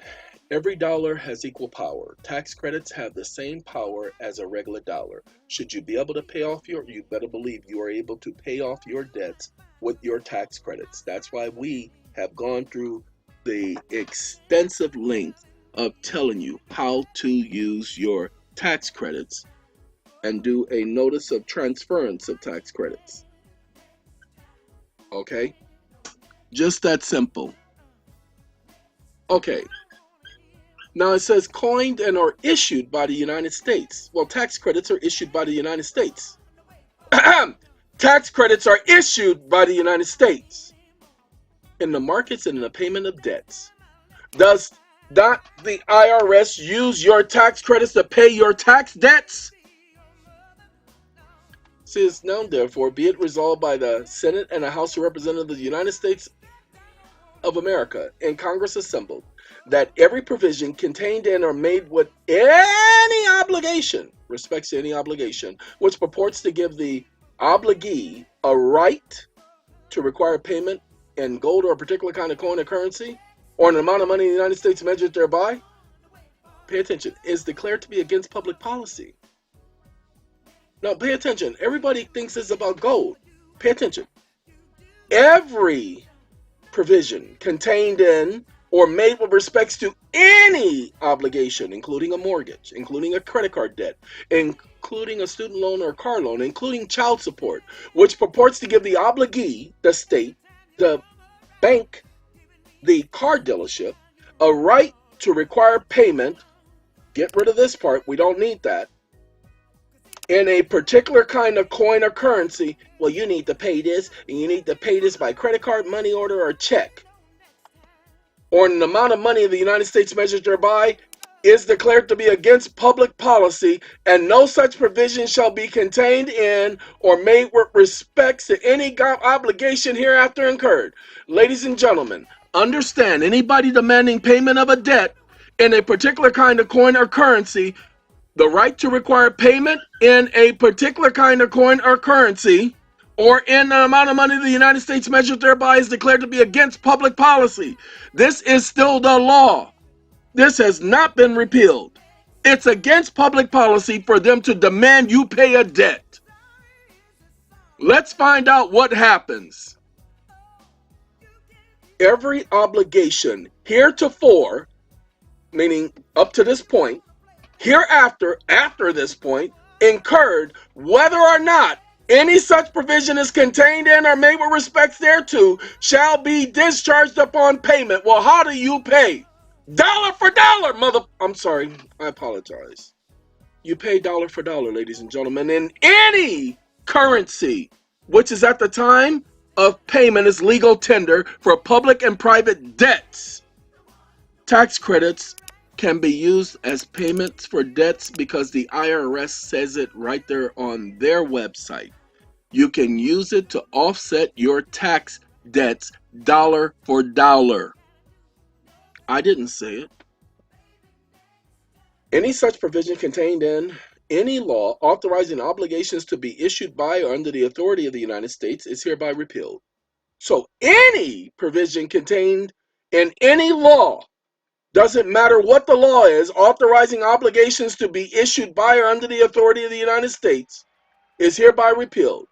every dollar has equal power. Tax credits have the same power as a regular dollar. Should you be able to pay off you better believe you are able to pay off your debts with your tax credits. That's why we have gone through the extensive length of telling you how to use your tax credits and do a notice of transference of tax credits. Okay? Just that simple. Okay. Now it says coined and are issued by the United States. Well, tax credits are issued by the United States. Tax credits are issued by the United States in the markets and in the payment of debts. Does not the IRS use your tax credits to pay your tax debts? Says now, therefore, be it resolved by the Senate and the House of Representatives of the United States of America and Congress assembled, that every provision contained in or made with any obligation, respects to any obligation, which purports to give the obligee a right to require payment in gold or a particular kind of coin or currency, or an amount of money in the United States measured thereby, pay attention, is declared to be against public policy. Now, pay attention. Everybody thinks it's about gold. Pay attention. Every provision contained in or made with respects to any obligation, including a mortgage, including a credit card debt, including a student loan or car loan, including child support, which purports to give the obligee, the state, the bank, the car dealership, a right to require payment. Get rid of this part. We don't need that. In a particular kind of coin or currency. Well, you need to pay this, and you need to pay this by credit card, money order, or check. Or an amount of money in the United States measured thereby is declared to be against public policy, and no such provision shall be contained in or made with respects to any obligation hereafter incurred. Ladies and gentlemen, understand, anybody demanding payment of a debt in a particular kind of coin or currency, the right to require payment in a particular kind of coin or currency, or in the amount of money the United States measured thereby is declared to be against public policy. This is still the law. This has not been repealed. It's against public policy for them to demand you pay a debt. Let's find out what happens every obligation heretofore, meaning up to this point, hereafter, after this point, incurred, whether or not any such provision is contained in or made with respects thereto, shall be discharged upon payment. Well, how do you pay? Dollar for dollar, I'm sorry, I apologize. You pay dollar for dollar, ladies and gentlemen, in any currency, which is at the time of payment is legal tender for public and private debts. Tax credits can be used as payments for debts because the IRS says it right there on their website. You can use it to offset your tax debts dollar for dollar. I didn't say it. Any such provision contained in any law authorizing obligations to be issued by or under the authority of the United States is hereby repealed. So any provision contained in any law, doesn't matter what the law is, authorizing obligations to be issued by or under the authority of the United States is hereby repealed.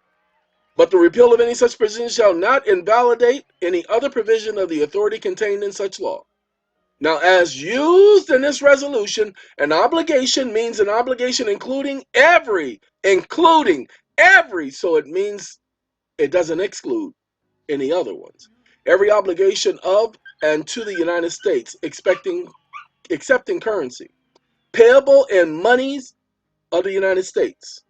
But the repeal of any such provision shall not invalidate any other provision of the authority contained in such law. Now, as used in this resolution, an obligation means an obligation including every, so it means it doesn't exclude any other ones. Every obligation of and to the United States, accepting currency, payable in monies of the United States.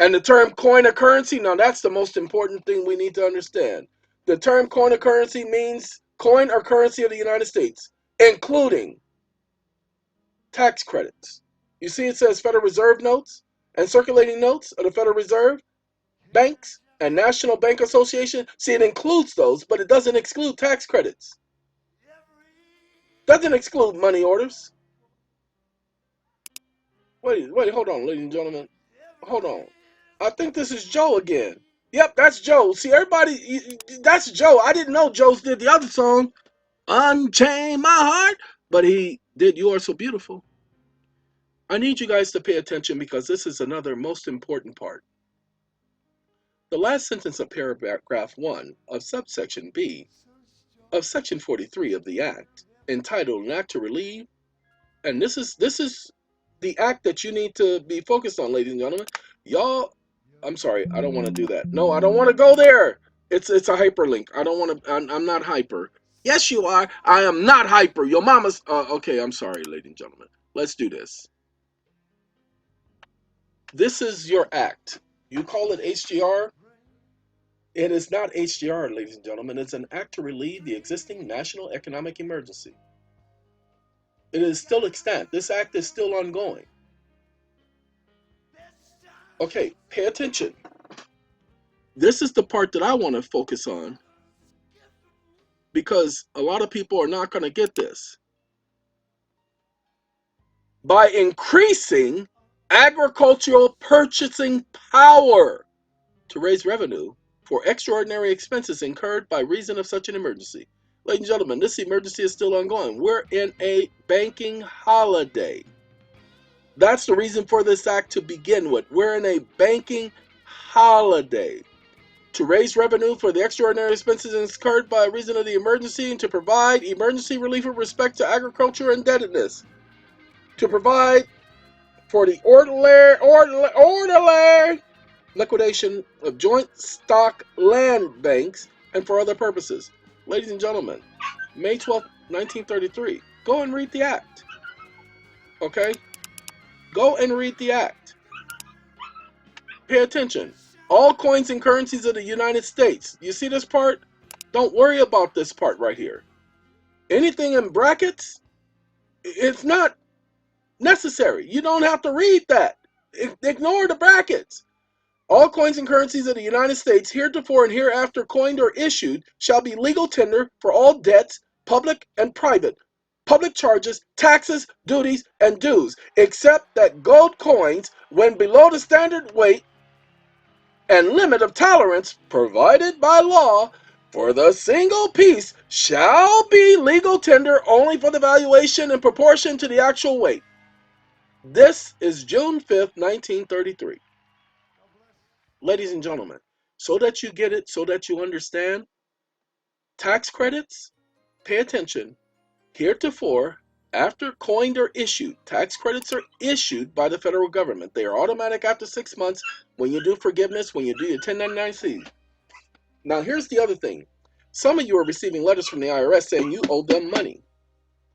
And the term coin or currency, now that's the most important thing we need to understand. The term coin or currency means coin or currency of the United States, including tax credits. You see it says Federal Reserve notes and circulating notes of the Federal Reserve, banks, and National Bank Association. See, it includes those, but it doesn't exclude tax credits. Doesn't exclude money orders. Wait, hold on, ladies and gentlemen. Hold on. I think this is Joe again. Yep, that's Joe. See, everybody, that's Joe. I didn't know Joe did the other song, Unchain My Heart, but he did You Are So Beautiful. I need you guys to pay attention because this is another most important part. The last sentence of paragraph 1 of subsection B of section 43 of the Act, entitled An Act to Relieve, and this is the act that you need to be focused on, ladies and gentlemen. Y'all, I'm sorry, I don't want to do that. No, I don't want to go there. It's a hyperlink. I don't want to. I'm not hyper. Yes, you are. I am not hyper. Your mama's. Okay, I'm sorry, ladies and gentlemen. Let's do this. This is your act. You call it HJR. It is not HJR, ladies and gentlemen. It's an act to relieve the existing national economic emergency. It is still extant. This act is still ongoing. Okay, pay attention. This is the part that I want to focus on because a lot of people are not going to get this. By increasing agricultural purchasing power to raise revenue for extraordinary expenses incurred by reason of such an emergency. Ladies and gentlemen, this emergency is still ongoing. We're in a banking holiday. That's the reason for this act to begin with. We're in a banking holiday. To raise revenue for the extraordinary expenses incurred by reason of the emergency and to provide emergency relief with respect to agriculture indebtedness. To provide for the orderly liquidation of joint stock land banks and for other purposes. Ladies and gentlemen, May 12, 1933. Go and read the act. Okay? Go and read the act. Pay attention. All coins and currencies of the United States. You see this part? Don't worry about this part right here. Anything in brackets, it's not necessary. You don't have to read that. Ignore the brackets. All coins and currencies of the United States, heretofore and hereafter coined or issued, shall be legal tender for all debts, public and private, public charges, taxes, duties, and dues, except that gold coins, when below the standard weight and limit of tolerance provided by law for the single piece, shall be legal tender only for the valuation in proportion to the actual weight. This is June 5th, 1933. Ladies and gentlemen, so that you get it, so that you understand, tax credits pay attention. Heretofore, after coined or issued, tax credits are issued by the federal government. They are automatic after 6 months when you do forgiveness, when you do your 1099-C. Now, here's the other thing. Some of you are receiving letters from the IRS saying you owe them money,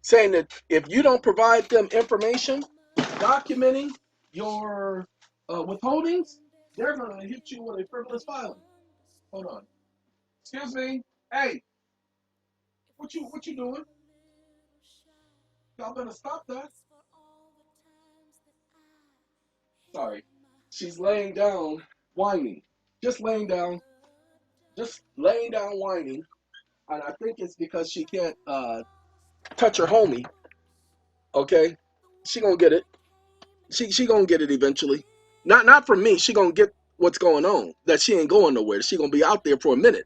saying that if you don't provide them information documenting your withholdings, they're going to hit you with a frivolous filing. Hold on. Excuse me. Hey, what you doing? Y'all better stop that. Sorry. She's laying down, whining. Just laying down. Just laying down, whining. And I think it's because she can't touch her homie. Okay? She gonna get it. She gonna get it eventually. Not from me. She gonna get what's going on. That she ain't going nowhere. She gonna be out there for a minute.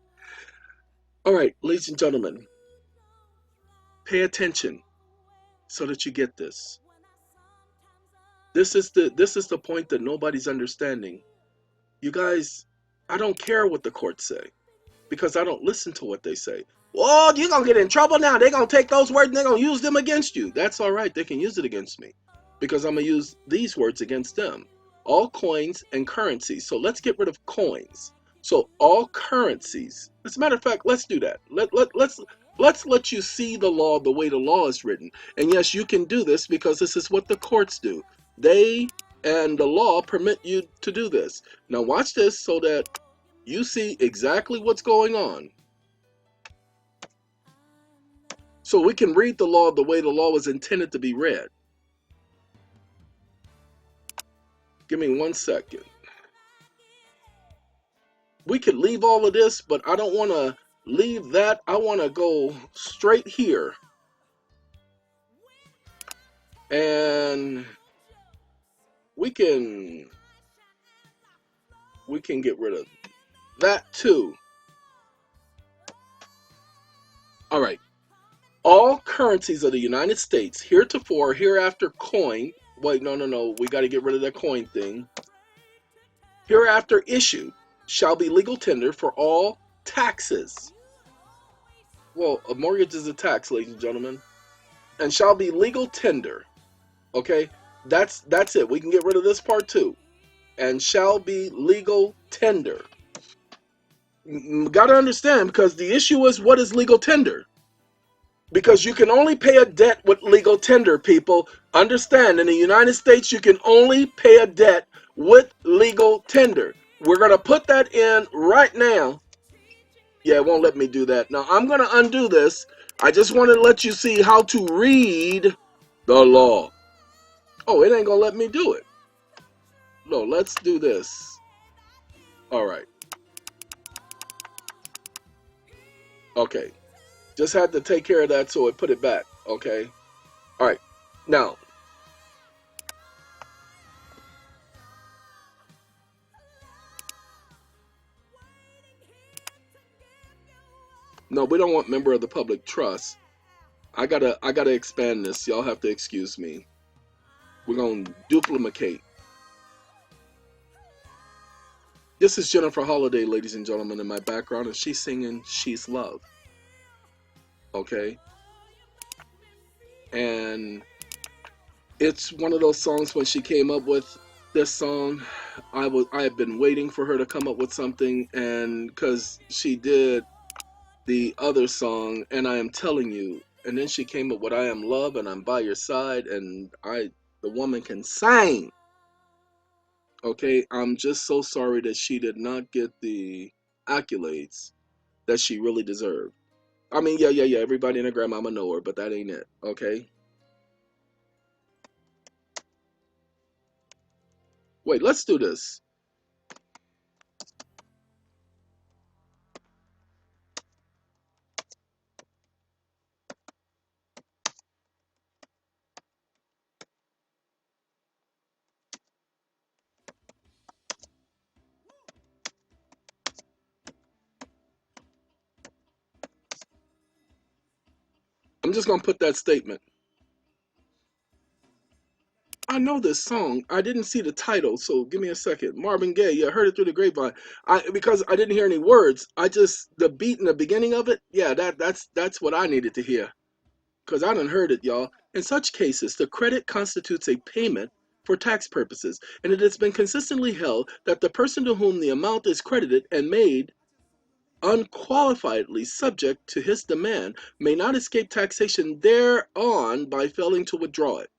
All right, ladies and gentlemen, pay attention so that you get this. This is the point that nobody's understanding. You guys, I don't care what the courts say because I don't listen to what they say. Oh, you're gonna get in trouble now. They're gonna take those words and they're gonna use them against you. That's all right. They can use it against me because I'm gonna use these words against them. All coins and currencies. So let's get rid of coins. So all currencies. As a matter of fact, let's do that. Let's let you see the law the way the law is written. And yes, you can do this because this is what the courts do. They and the law permit you to do this. Now watch this so that you see exactly what's going on. So we can read the law the way the law was intended to be read. Give me 1 second. We could leave all of this, but I don't want to leave that. I want to go straight here. And we can get rid of that too. All right. All currencies of the United States, heretofore, hereafter coined. Wait, no. We got to get rid of that coin thing. Hereafter issued shall be legal tender for all taxes. Well, a mortgage is a tax, ladies and gentlemen. And shall be legal tender. Okay? That's it. We can get rid of this part too. And shall be legal tender. Got to understand, because the issue is, what is legal tender? Because you can only pay a debt with legal tender, people. Understand, in the United States, you can only pay a debt with legal tender. We're going to put that in right now. Yeah, it won't let me do that. Now, I'm going to undo this. I just want to let you see how to read the law. Oh, it ain't going to let me do it. No, let's do this. All right. Okay. Just had to take care of that, so it put it back. Okay. All right. Now, no, we don't want member of the public trust. I gotta expand this. Y'all have to excuse me. We're gonna duplicate. This is Jennifer Holiday, ladies and gentlemen, in my background, and she's singing "She's Love." Okay, and it's one of those songs. When she came up with this song, I have been waiting for her to come up with something, and because she did the other song, and I am telling you, and then she came up with "I Am Love" and "I'm by Your Side," and the woman can sing. Okay, I'm just so sorry that she did not get the accolades that she really deserved. I mean, yeah, everybody and their grandmama know her, but that ain't it. Okay. Wait, let's do this. I'm just gonna put that statement. I know this song. I didn't see the title, so give me a second. Marvin Gaye, yeah, I heard it through the grapevine. Because I didn't hear any words. The beat in the beginning of it, yeah, that's what I needed to hear. Because I done heard it, y'all. In such cases, the credit constitutes a payment for tax purposes, and it has been consistently held that the person to whom the amount is credited and made unqualifiedly subject to his demand may not escape taxation thereon by failing to withdraw it.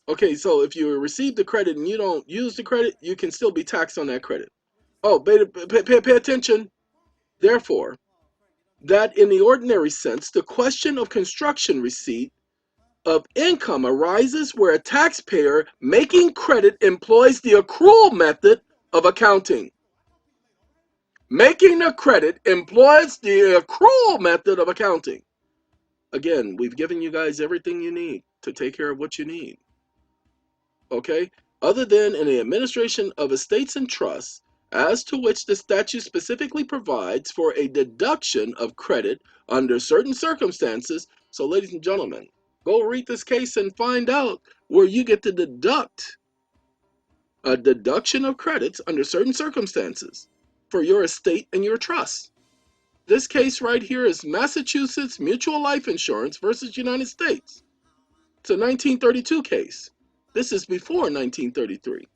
Okay, so if you receive the credit and you don't use the credit, you can still be taxed on that credit. Oh, pay attention. Therefore, that in the ordinary sense, the question of construction receipt of income arises where a taxpayer making credit employs the accrual method of accounting. Making the credit employs the accrual method of accounting. Again, we've given you guys everything you need to take care of what you need. Okay? Other than in the administration of estates and trusts, as to which the statute specifically provides for a deduction of credit under certain circumstances. So, ladies and gentlemen, go read this case and find out where you get to deduct a deduction of credits under certain circumstances for your estate and your trust. This case right here is Massachusetts Mutual Life Insurance versus United States. It's a 1932 case. This is before 1933.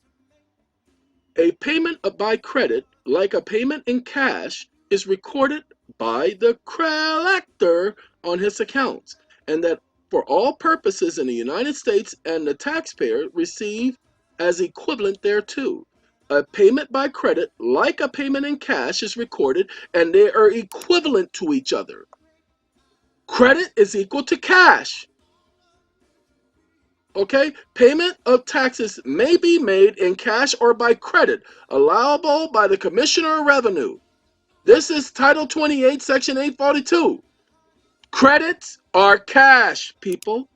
A payment by credit, like a payment in cash, is recorded by the collector on his accounts, and that for all purposes in the United States and the taxpayer receive as equivalent thereto. A payment by credit, like a payment in cash, is recorded, and they are equivalent to each other. Credit is equal to cash. Okay, payment of taxes may be made in cash or by credit, allowable by the Commissioner of Revenue. This is Title 28, Section 842. Credits are cash, people.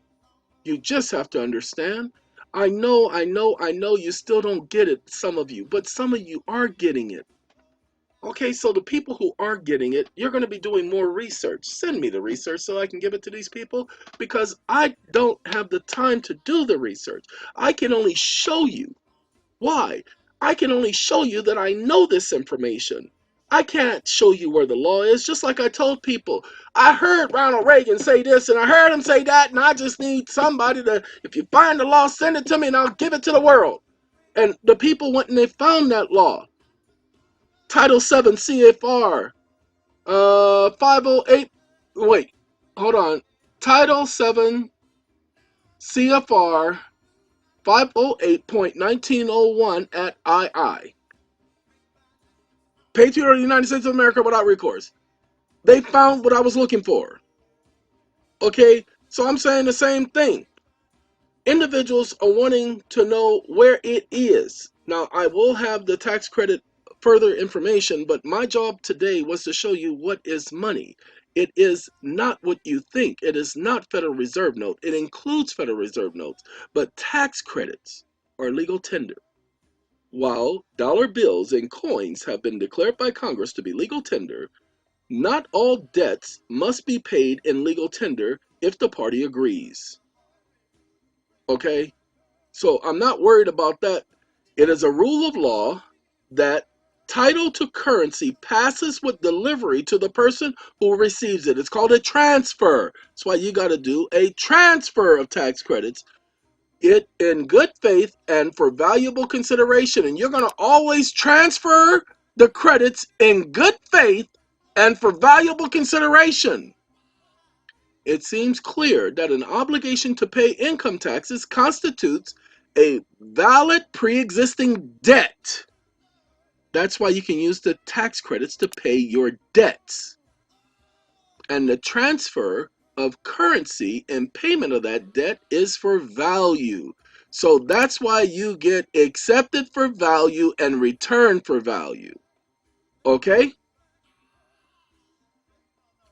You just have to understand. I know you still don't get it, some of you, but some of you are getting it. Okay, so the people who are getting it, you're going to be doing more research. Send me the research so I can give it to these people, because I don't have the time to do the research. I can only show you. Why? I can only show you that I know this information. I can't show you where the law is, just like I told people. I heard Ronald Reagan say this, and I heard him say that, and I just need somebody to, if you find the law, send it to me, and I'll give it to the world. And the people went and they found that law. Title 7 CFR 508, wait, hold on. Title 7 CFR 508.1901 at II. Patriot of the United States of America without recourse. They found what I was looking for. Okay, so I'm saying the same thing. Individuals are wanting to know where it is. Now, I will have the tax credit further information, but my job today was to show you what is money. It is not what you think. It is not Federal Reserve note. It includes Federal Reserve notes, but tax credits are legal tender. While dollar bills and coins have been declared by Congress to be legal tender, not all debts must be paid in legal tender if the party agrees. Okay? So I'm not worried about that. It is a rule of law that title to currency passes with delivery to the person who receives it. It's called a transfer. That's why you got to do a transfer of tax credits. It in good faith and for valuable consideration. And you're going to always transfer the credits in good faith and for valuable consideration. It seems clear that an obligation to pay income taxes constitutes a valid pre-existing debt. That's why you can use the tax credits to pay your debts. And the transfer of currency and payment of that debt is for value. So that's why you get accepted for value and returned for value. Okay?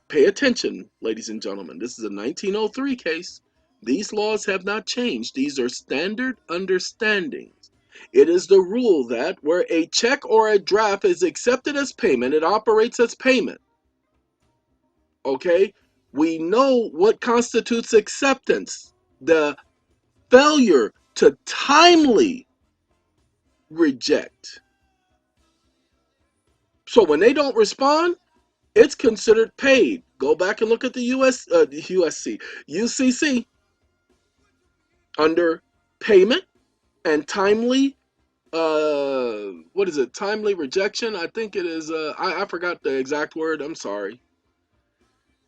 Pay attention, ladies and gentlemen. This is a 1903 case. These laws have not changed. These are standard understandings. It is the rule that where a check or a draft is accepted as payment, it operates as payment. Okay? We know what constitutes acceptance. The failure to timely reject. So when they don't respond, it's considered paid. Go back and look at the UCC under payment and timely. What is it? Timely rejection? I think it is. I forgot the exact word. I'm sorry.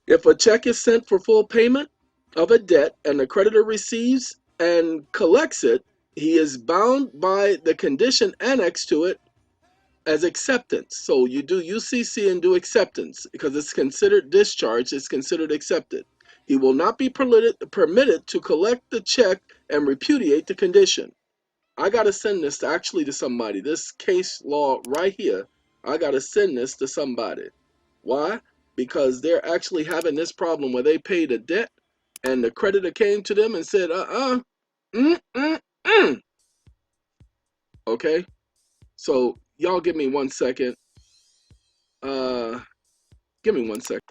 If a check is sent for full payment of a debt and the creditor receives and collects it, he is bound by the condition annexed to it as acceptance. So you do UCC and do acceptance because it's considered discharge, it's considered accepted. He will not be permitted to collect the check and repudiate the condition. I got to send this to somebody. This case law right here, I got to send this to somebody. Why? Because they're actually having this problem where they paid a debt and the creditor came to them and said, okay? So y'all give me 1 second. Give me 1 second.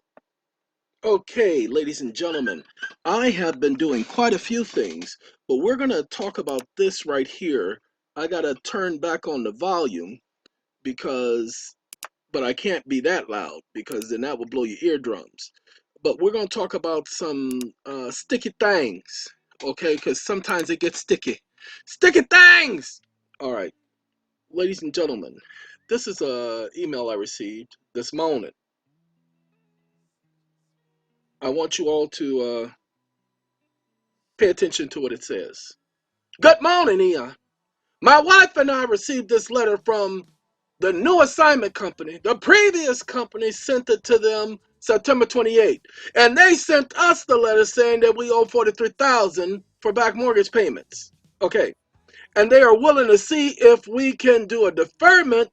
Okay, ladies and gentlemen, I have been doing quite a few things, but we're going to talk about this right here. I got to turn back on the volume but I can't be that loud because then that will blow your eardrums. But we're going to talk about some sticky things, okay, because sometimes it gets sticky. Sticky things! All right, ladies and gentlemen, this is an email I received this morning. I want you all to pay attention to what it says. Good morning, Eon. My wife and I received this letter from the new assignment company. The previous company sent it to them September 28th. And they sent us the letter saying that we owe $43,000 for back mortgage payments. Okay. And they are willing to see if we can do a deferment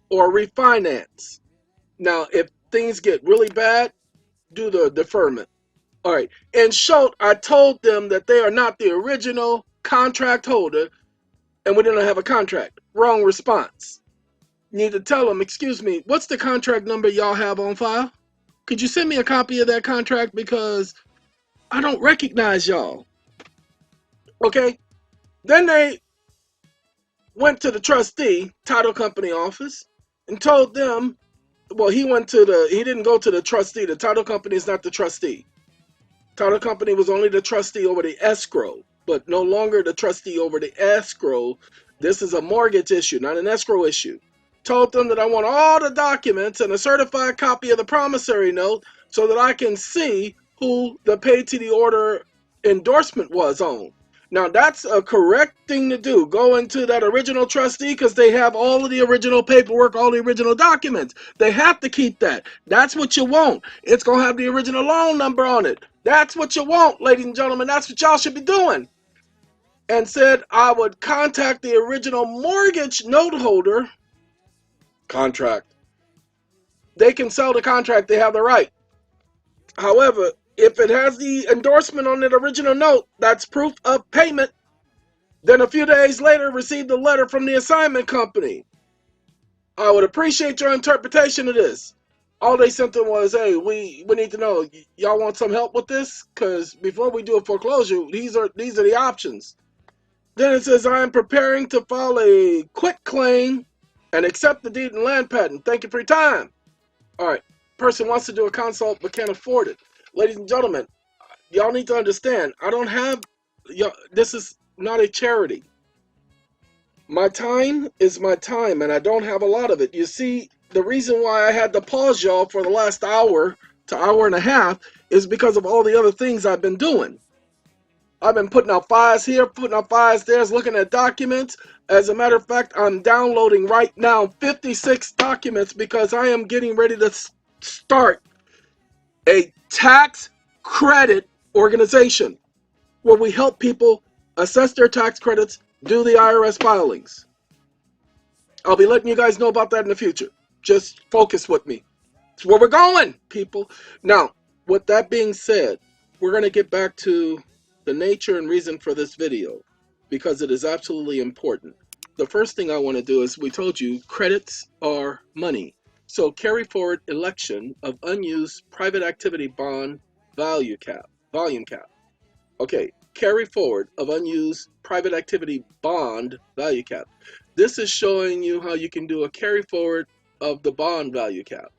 or refinance. Now, if things get really bad, do the deferment. All right. In short, I told them that they are not the original contract holder and we didn't have a contract. Wrong response. Need to tell them, excuse me, what's the contract number y'all have on file? Could you send me a copy of that contract because I don't recognize y'all. Okay. Then they went to the trustee, title company office, and told them, well, he didn't go to the trustee. The title company is not the trustee. Title company was only the trustee over the escrow, but no longer the trustee over the escrow. This is a mortgage issue, not an escrow issue. Told them that I want all the documents and a certified copy of the promissory note so that I can see who the paid to the order endorsement was on. Now, that's a correct thing to do. Go into that original trustee because they have all of the original paperwork, all the original documents. They have to keep that. That's what you want. It's going to have the original loan number on it. That's what you want, ladies and gentlemen. That's what y'all should be doing. And said I would contact the original mortgage note holder. Contract. They can sell the contract. They have the right. However, if it has the endorsement on the original note, that's proof of payment. Then a few days later, received a letter from the assignment company. I would appreciate your interpretation of this. All they sent them was, hey, we need to know, y'all want some help with this? Because before we do a foreclosure, these are the options. Then it says, I am preparing to file a quit claim and accept the deed and land patent. Thank you for your time. All right. Person wants to do a consult but can't afford it. Ladies and gentlemen, y'all need to understand, I don't have, this is not a charity. My time is my time, and I don't have a lot of it. You see, the reason why I had to pause y'all for the last hour to hour and a half is because of all the other things I've been doing. I've been putting out fires here, putting out fires there, looking at documents. As a matter of fact, I'm downloading right now 56 documents because I am getting ready to start a tax credit organization where we help people assess their tax credits, do the IRS filings. I'll be letting you guys know about that in the future. Just focus with me. It's where we're going, people. Now, with that being said, we're going to get back to the nature and reason for this video because it is absolutely important. The first thing I want to do is, we told you, credits are money. So carry forward election of unused private activity bond volume cap. Okay, carry forward of unused private activity bond value cap. This is showing you how you can do a carry forward of the bond value cap.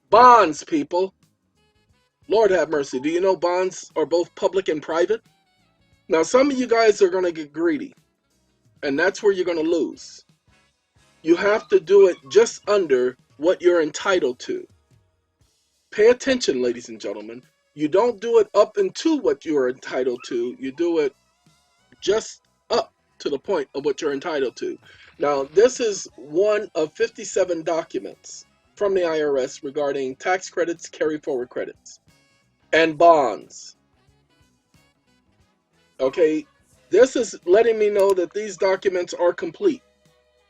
Bonds, people. Lord have mercy. Do you know bonds are both public and private? Now, some of you guys are going to get greedy, and that's where you're going to lose. You have to do it just under what you're entitled to. Pay attention, ladies and gentlemen. You don't do it up into what you're entitled to. You do it just up to the point of what you're entitled to. Now, this is one of 57 documents from the IRS regarding tax credits, carry forward credits, and bonds. Okay, this is letting me know that these documents are complete.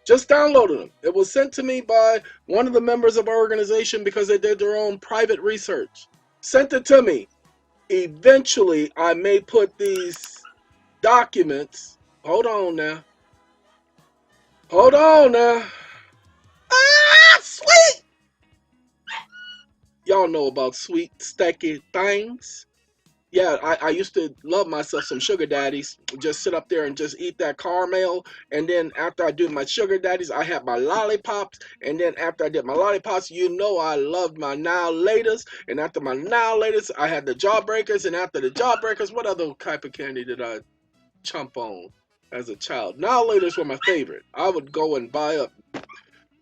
Just downloaded them. It was sent to me by one of the members of our organization because they did their own private research. Sent it to me. Eventually, I may put these documents. Hold on now. Hold on now. Ah, sweet! Y'all know about sweet, sticky things. Yeah, I used to love myself some sugar daddies. Just sit up there and just eat that caramel. And then after I do my sugar daddies, I have my lollipops. And then after I did my lollipops, you know I loved my now laters. And after my now laters, I had the jawbreakers. And after the jawbreakers, what other type of candy did I chomp on as a child? Now laters were my favorite. I would go and buy up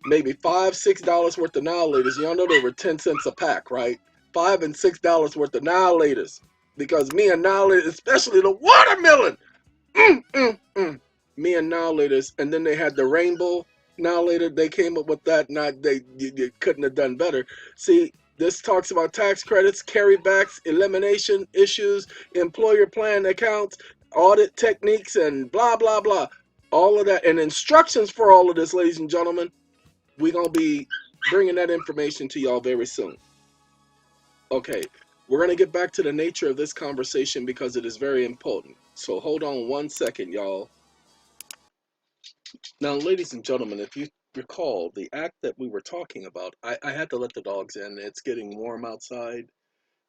maybe $5-6 worth of now laters. Y'all know they were 10 cents a pack, right? $5 and $6 worth of now laters. Because me and now laters, especially the watermelon, me and now laters, and then they had the rainbow now later. They came up with that. Not you couldn't have done better. See, this talks about tax credits, carrybacks, elimination issues, employer plan accounts, audit techniques, and blah blah blah. All of that and instructions for all of this, ladies and gentlemen. We're gonna be bringing that information to y'all very soon. Okay. We're going to get back to the nature of this conversation because it is very important. So hold on one second, y'all. Now, ladies and gentlemen, if you recall the act that we were talking about, I had to let the dogs in. It's getting warm outside.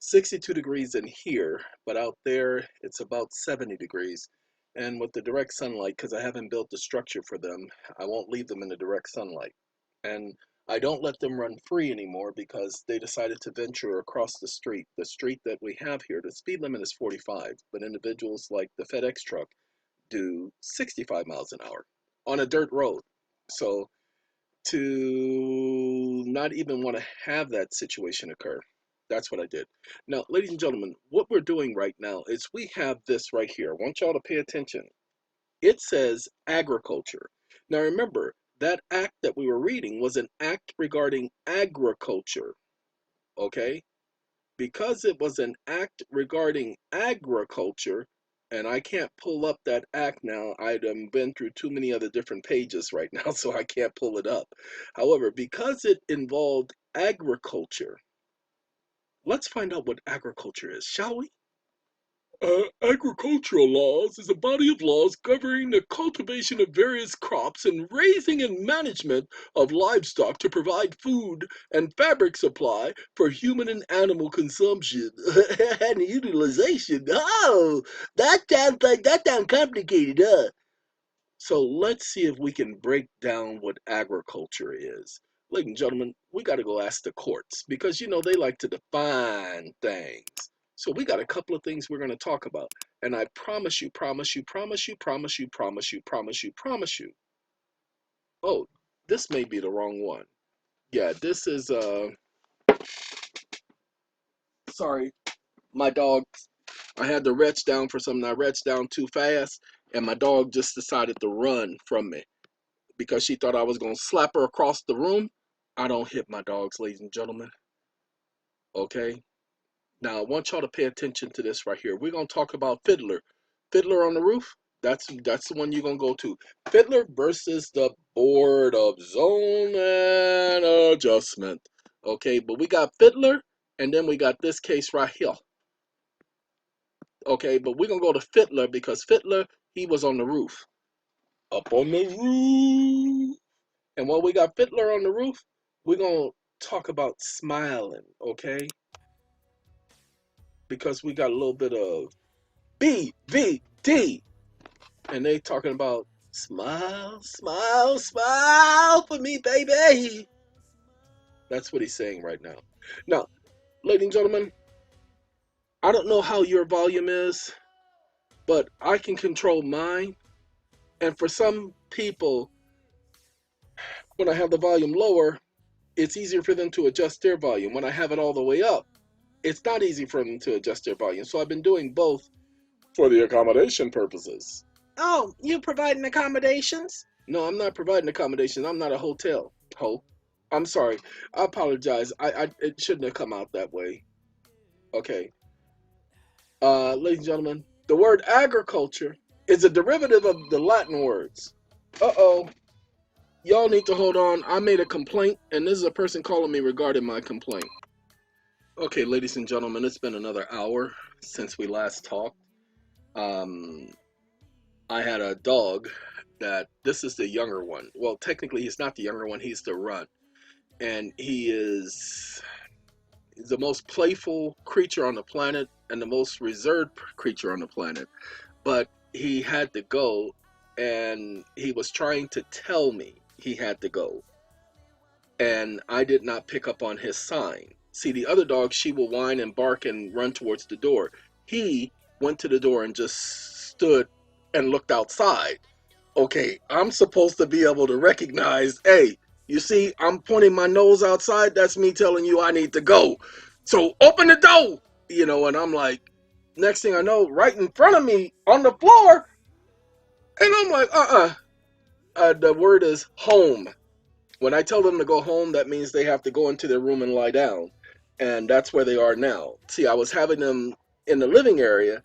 62 degrees in here, but out there it's about 70 degrees. And with the direct sunlight, because I haven't built the structure for them, I won't leave them in the direct sunlight. And I don't let them run free anymore because they decided to venture across the street. The street that we have here, the speed limit is 45, but individuals like the FedEx truck do 65 miles an hour on a dirt road. So to not even want to have that situation occur, that's what I did. Now, ladies and gentlemen, what we're doing right now is we have this right here. I want y'all to pay attention. It says agriculture. Now remember, that act that we were reading was an act regarding agriculture, okay? Because it was an act regarding agriculture, and I can't pull up that act now. I've been through too many other different pages right now, so I can't pull it up. However, because it involved agriculture, let's find out what agriculture is, shall we? Agricultural laws is a body of laws governing the cultivation of various crops and raising and management of livestock to provide food and fabric supply for human and animal consumption and utilization. Oh, that sounds complicated, huh? So let's see if we can break down what agriculture is. Ladies and gentlemen, we got to go ask the courts because you know they like to define things. So we got a couple of things we're going to talk about. And I promise you, promise you, promise you, promise you, promise you, promise you, promise you. Oh, this may be the wrong one. Yeah, this is sorry, my dog. I had to retch down for something. I retched down too fast and my dog just decided to run from me because she thought I was going to slap her across the room. I don't hit my dogs, ladies and gentlemen. Okay? Now, I want y'all to pay attention to this right here. We're going to talk about Fiddler. Fiddler on the Roof, that's the one you're going to go to. Fiddler versus the Board of Zone and Adjustment. Okay, but we got Fiddler, and then we got this case right here. Okay, but we're going to go to Fiddler because Fiddler, he was on the roof. Up on the roof. And while we got Fiddler on the roof, we're going to talk about smiling, okay? Because we got a little bit of BVD. And they talking about smile, smile, smile for me, baby. That's what he's saying right now. Now, ladies and gentlemen, I don't know how your volume is, but I can control mine. And for some people, when I have the volume lower, it's easier for them to adjust their volume. When I have it all the way up, it's not easy for them to adjust their volume. So I've been doing both for the accommodation purposes. Oh, you providing accommodations? No, I'm not providing accommodations. I'm not a hotel. I'm sorry. I apologize. It shouldn't have come out that way. Okay. Ladies and gentlemen, the word agriculture is a derivative of the Latin words. Uh-oh. Y'all need to hold on. I made a complaint, and this is a person calling me regarding my complaint. Okay, ladies and gentlemen, it's been another hour since we last talked. I had a dog that, this is the younger one. Well, technically, he's not the younger one. He's the runt. And he is the most playful creature on the planet and the most reserved creature on the planet. But he had to go, and he was trying to tell me he had to go. And I did not pick up on his sign. See, the other dog, she will whine and bark and run towards the door. He went to the door and just stood and looked outside. Okay, I'm supposed to be able to recognize, hey, you see, I'm pointing my nose outside. That's me telling you I need to go. So open the door, and I'm like, next thing I know, right in front of me on the floor. And I'm like, the word is home. When I tell them to go home, that means they have to go into their room and lie down. And that's where they are now. See, I was having them in the living area,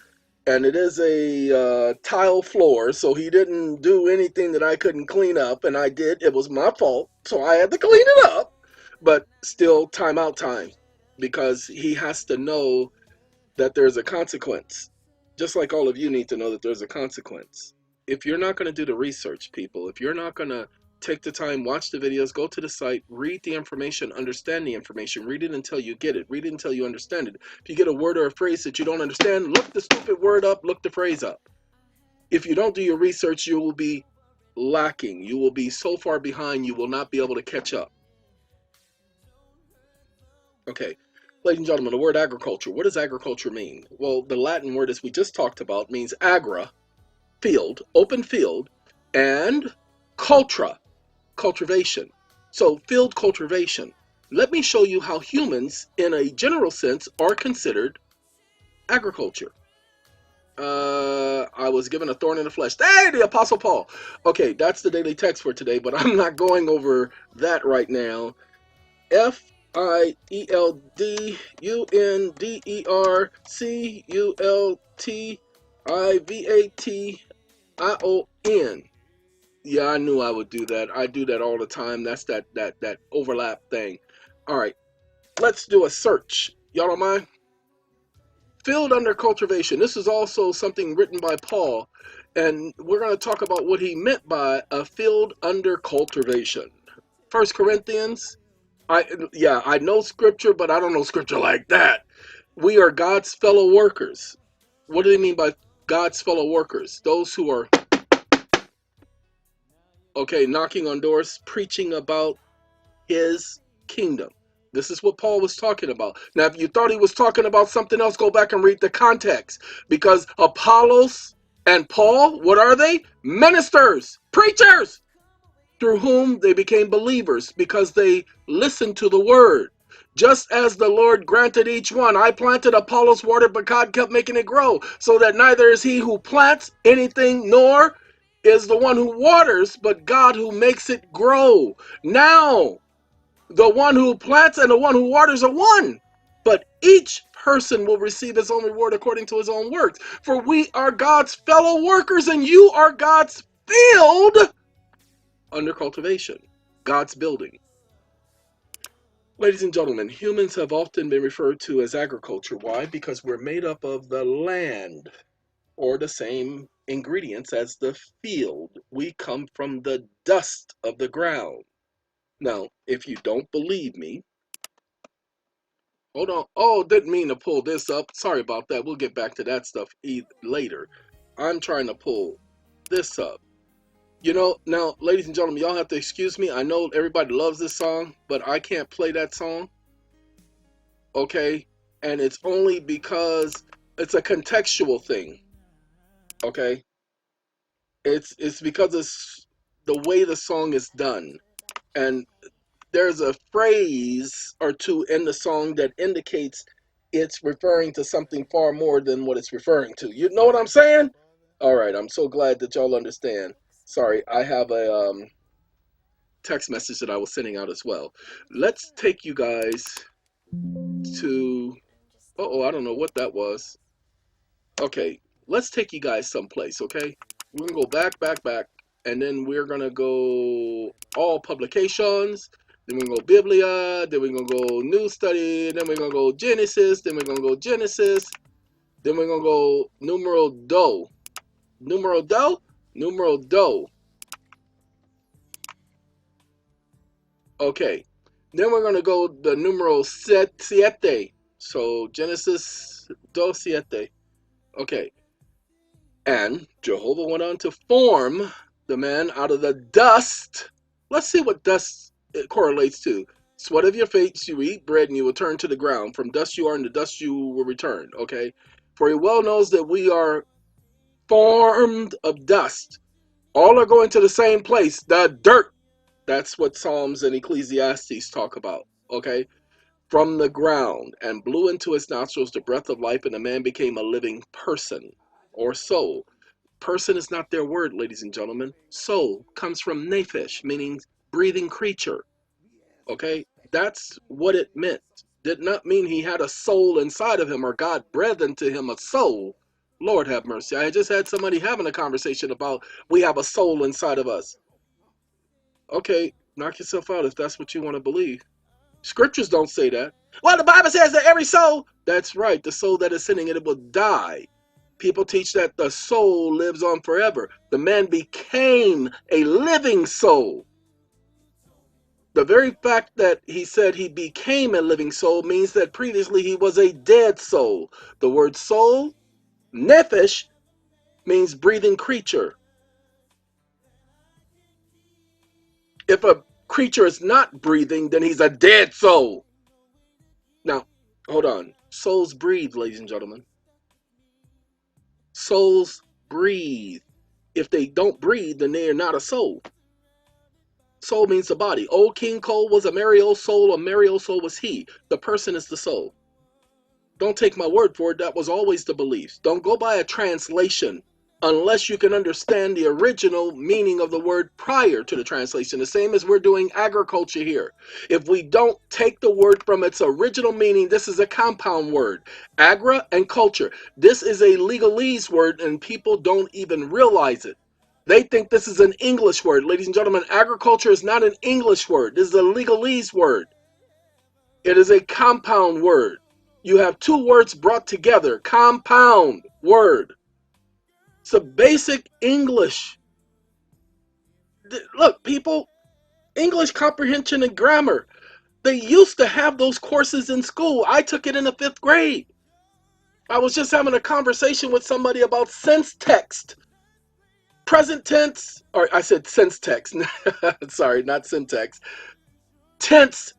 and it is a tile floor, so he didn't do anything that I couldn't clean up, and I did. It was my fault, so I had to clean it up. But still, timeout time, because he has to know that there's a consequence. Just like all of you need to know that there's a consequence. If you're not going to do the research, people, if you're not going to take the time, watch the videos, go to the site, read the information, understand the information, read it until you get it, read it until you understand it. If you get a word or a phrase that you don't understand, look the stupid word up, look the phrase up. If you don't do your research, you will be lacking. You will be so far behind, you will not be able to catch up. Okay, ladies and gentlemen, the word agriculture. What does agriculture mean? Well, the Latin word, as we just talked about, means agra, field, open field, and cultura, cultivation. So field cultivation. Let me show you how humans, in a general sense, are considered agriculture. I was given a thorn in the flesh. Hey, the Apostle Paul. Okay, that's the daily text for today, but I'm not going over that right now. FIELDUNDERCULTIVATION. Yeah, I knew I would do that. I do that all the time. That's that overlap thing. All right, let's do a search. Y'all don't mind? Field under cultivation. This is also something written by Paul, and we're going to talk about what he meant by a field under cultivation. 1 Corinthians. I know scripture, but I don't know scripture like that. We are God's fellow workers. What do they mean by God's fellow workers? Those who are knocking on doors, preaching about his kingdom. This is what Paul was talking about. Now, if you thought he was talking about something else, go back and read the context. Because Apollos and Paul, what are they? Ministers, preachers, through whom they became believers because they listened to the word. Just as the Lord granted each one. I planted, Apollos watered, but God kept making it grow. So that neither is he who plants anything, nor is the one who waters, but God who makes it grow. Now, the one who plants and the one who waters are one, but each person will receive his own reward according to his own works. For we are God's fellow workers, and you are God's field under cultivation, God's building. Ladies and gentlemen, humans have often been referred to as agriculture. Why? Because we're made up of the land, or the same ingredients as the field. We come from the dust of the ground. Now, if you don't believe me, Hold on. Oh, didn't mean to pull this up. Sorry about that. We'll get back to that stuff later. I'm trying to pull this up. You know, now, ladies and gentlemen, y'all have to excuse me. I know everybody loves this song, but I can't play that song. Okay? And it's only because it's a contextual thing. Okay? It's because it's the way the song is done. And there's a phrase or two in the song that indicates it's referring to something far more than what it's referring to. You know what I'm saying? All right, I'm so glad that y'all understand. Sorry, I have a text message that I was sending out as well. Let's take you guys to, I don't know what that was. Okay, let's take you guys someplace, okay? We're gonna go back, and then we're gonna go all publications, then we're gonna go Biblia, then we're gonna go New Study, then we're gonna go Genesis, then we're gonna go Genesis, then we're gonna go Numero Do. Numero Do? Numero Do. Okay. Then we're gonna go the numero siete. So Genesis do siete. Okay. And Jehovah went on to form the man out of the dust. Let's see what dust it correlates to. Sweat of your face, you eat bread, and you will turn to the ground. From dust you are, and to dust you will return. Okay? For he well knows that we are formed of dust. All are going to the same place, the dirt. That's what Psalms and Ecclesiastes talk about. Okay? From the ground, and blew into his nostrils the breath of life, and the man became a living person or soul. Person is not their word, ladies and gentlemen. Soul comes from nephesh, meaning breathing creature. Okay? That's what it meant. Did not mean he had a soul inside of him or God breathed into him a soul. Lord have mercy. I just had somebody having a conversation about we have a soul inside of us. Okay, knock yourself out if that's what you want to believe. Scriptures don't say that. Well, the Bible says that every soul, that's right, the soul that is sinning, it will die. People teach that the soul lives on forever. The man became a living soul. The very fact that he said he became a living soul means that previously he was a dead soul. The word soul, nephesh, means breathing creature. If a creature is not breathing, then he's a dead soul. Now, hold on. Souls breathe, ladies and gentlemen. Souls breathe. If they don't breathe, then they are not a soul. Soul means the body. Old King Cole was a merry old soul. A merry old soul was he. The person is the soul. Don't take my word for it. That was always the belief. Don't go by a translation unless you can understand the original meaning of the word prior to the translation. The same as we're doing agriculture here. If we don't take the word from its original meaning, this is a compound word. Agra and culture. This is a legalese word and people don't even realize it. They think this is an English word. Ladies and gentlemen, agriculture is not an English word. This is a legalese word. It is a compound word. You have two words brought together. Compound word. It's a basic English. Look, people, English comprehension and grammar. They used to have those courses in school. I took it in the 5th grade. I was just having a conversation with somebody about sense text. Present tense, or I said sense text. Sorry, not syntax. Tense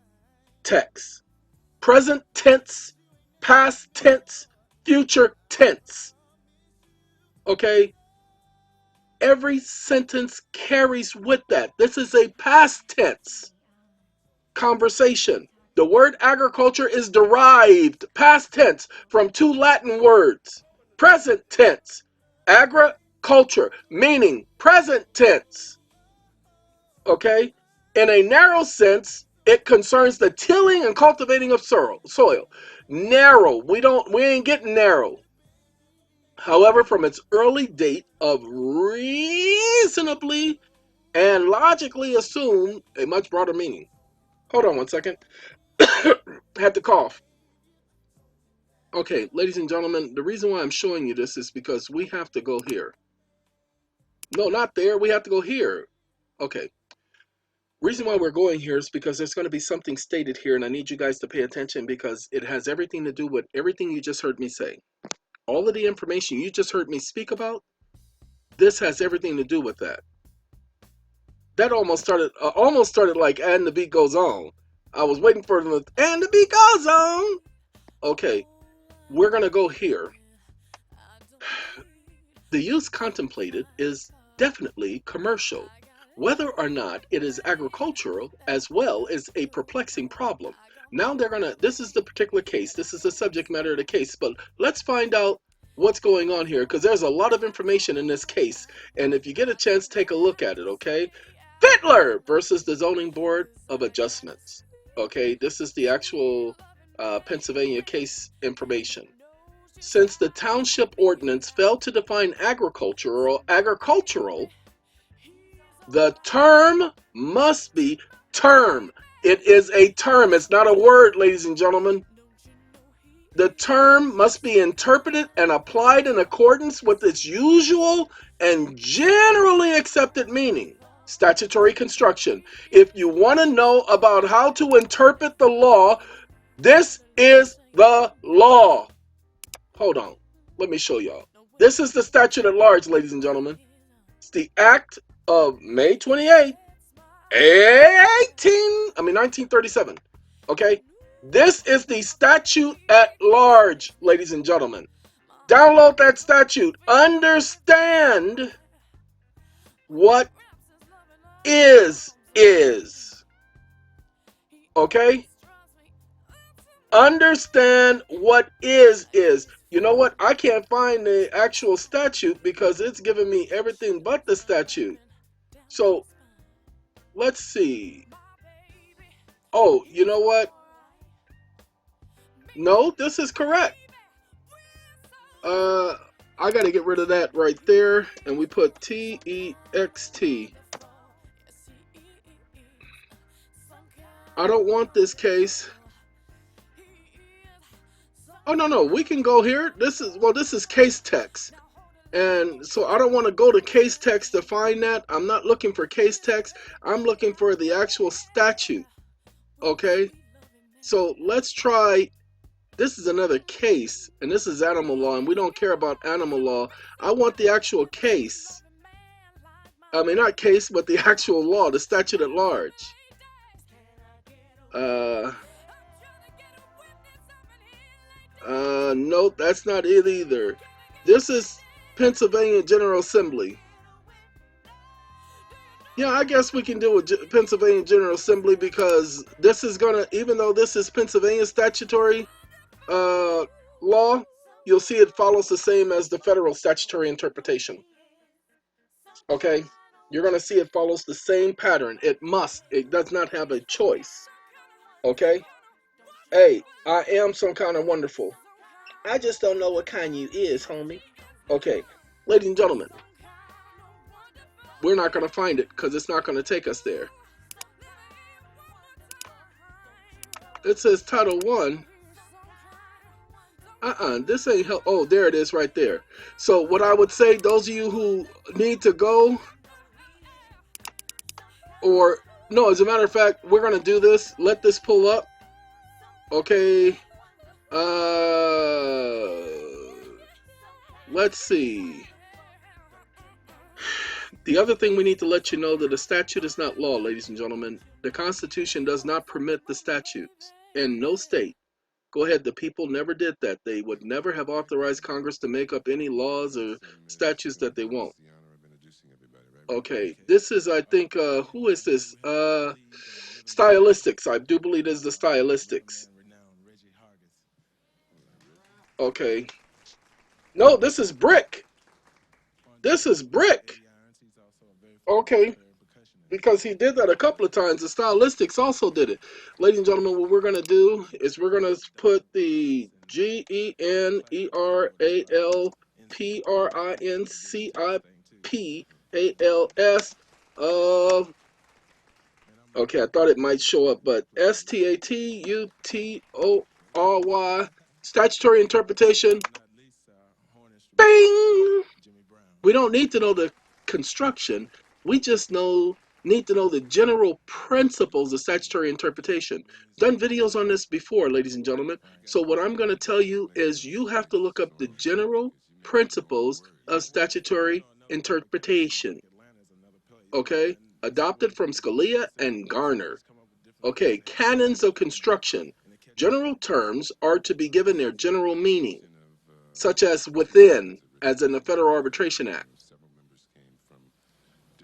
text. Present tense, past tense, future tense. Okay? Every sentence carries with that. This is a past tense conversation. The word agriculture is derived, past tense, from 2 Latin words. Present tense, agriculture, meaning present tense. Okay? In a narrow sense, it concerns the tilling and cultivating of soil. Narrow. We ain't getting narrow. However, from its early date of reasonably and logically assumed a much broader meaning. Hold on one second. Had to cough. Okay, ladies and gentlemen, the reason why I'm showing you this is because we have to go here. No, not there. We have to go here. Okay. Reason why we're going here is because there's going to be something stated here, and I need you guys to pay attention because it has everything to do with everything you just heard me say. All of the information you just heard me speak about, this has everything to do with that. That almost started like, and the beat goes on. I was waiting for them, and the beat goes on. Okay, we're going to go here. The use contemplated is definitely commercial, whether or not it is agricultural as well as a perplexing problem. Now this is the particular case, this is the subject matter of the case, but let's find out what's going on here because there's a lot of information in this case, and if you get a chance, take a look at it, okay? Fittler versus the Zoning Board of Adjustments. Okay, this is the actual Pennsylvania case information. Since the township ordinance failed to define agricultural, the term must be term. It is a term. It's not a word, ladies and gentlemen. The term must be interpreted and applied in accordance with its usual and generally accepted meaning. Statutory construction. If you want to know about how to interpret the law, this is the law. Hold on. Let me show y'all. This is the statute at large, ladies and gentlemen. It's the Act of May 28, 1937. Okay? This is the statute at large, ladies and gentlemen. Download that statute. Understand what is. Okay? Understand what is. You know what? I can't find the actual statute because it's giving me everything but the statute. So, let's see. Oh, you know what? No, this is correct. I got to get rid of that right there. And we put TEXT. I don't want this case. Oh, no, we can go here. This is case text. And so I don't want to go to case text to find that. I'm not looking for case text. I'm looking for the actual statute. Okay? So let's try, this is another case, and this is animal law, and we don't care about animal law. I want the actual case. I mean, not case, but the actual law, the statute at large. Nope, that's not it either. This is Pennsylvania General Assembly. Yeah, I guess we can do a Pennsylvania General Assembly because this is gonna, even though this is Pennsylvania statutory law, you'll see it follows the same as the federal statutory interpretation. Okay? You're gonna see it follows the same pattern. It does not have a choice. Okay? Hey, I am some kind of wonderful. I just don't know what kind you is, homie. Okay, ladies and gentlemen, we're not going to find it because it's not going to take us there. It says Title 1. This ain't help. Oh, there it is right there. So what I would say, those of you who need to go, or no, as a matter of fact, we're going to do this. Let this pull up. Okay. Let's see. The other thing we need to let you know that the statute is not law, ladies and gentlemen. The Constitution does not permit the statutes in no state. Go ahead, the people never did that. They would never have authorized Congress to make up any laws or statutes that they won't. Okay, this is, I think, who is this? Stylistics. I do believe this is the Stylistics. Okay. No, this is Brick. This is Brick. Okay. Because he did that a couple of times. The Stylistics also did it. Ladies and gentlemen, what we're going to do is we're going to put the GENERALPRINCIPALS of, okay, I thought it might show up, but STATUTORY, statutory interpretation. Bing! We don't need to know the construction. We just know need to know the general principles of statutory interpretation. Done videos on this before, ladies and gentlemen. So what I'm going to tell you is you have to look up the general principles of statutory interpretation. Okay? Adopted from Scalia and Garner. Okay, canons of construction. General terms are to be given their general meaning, such as within, as in the Federal Arbitration Act.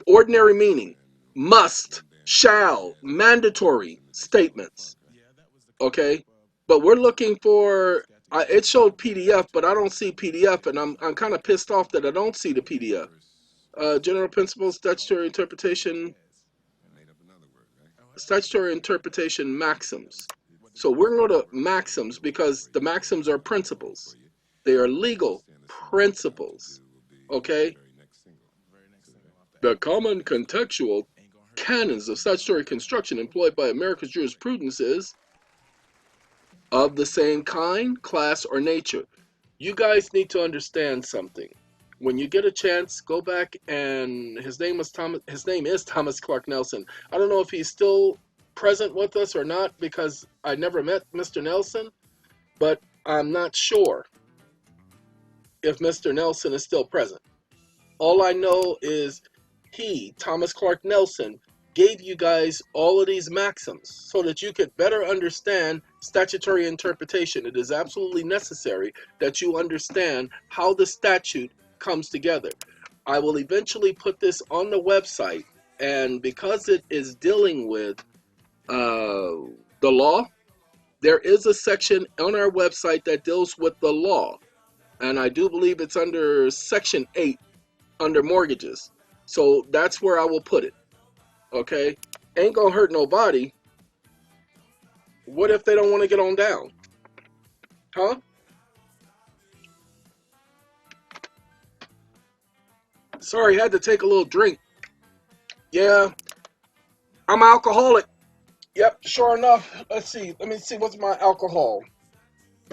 Ordinary meaning, must, shall, mandatory statements. Okay, but we're looking for. It showed PDF, but I don't see PDF, and I'm kind of pissed off that I don't see the PDF. General principles, statutory interpretation maxims. So we're going to go to maxims because the maxims are principles. They are legal principles. Okay? The common contextual canons of statutory construction employed by America's jurisprudence is of the same kind, class, or nature. You guys need to understand something. When you get a chance, go back and his name is Thomas Clark Nelson. I don't know if he's still present with us or not because I never met Mr. Nelson, but I'm not sure if Mr. Nelson is still present. All I know is he, Thomas Clark Nelson, gave you guys all of these maxims so that you could better understand statutory interpretation. It is absolutely necessary that you understand how the statute comes together. I will eventually put this on the website, and because it is dealing with the law, there is a section on our website that deals with the law, and I do believe it's under Section 8 under mortgages. So that's where I will put it. Okay? Ain't gonna hurt nobody. What if they don't want to get on down? Huh? Sorry, had to take a little drink. Yeah, I'm alcoholic. Yep, sure enough. Let's see. Let me see. What's my alcohol?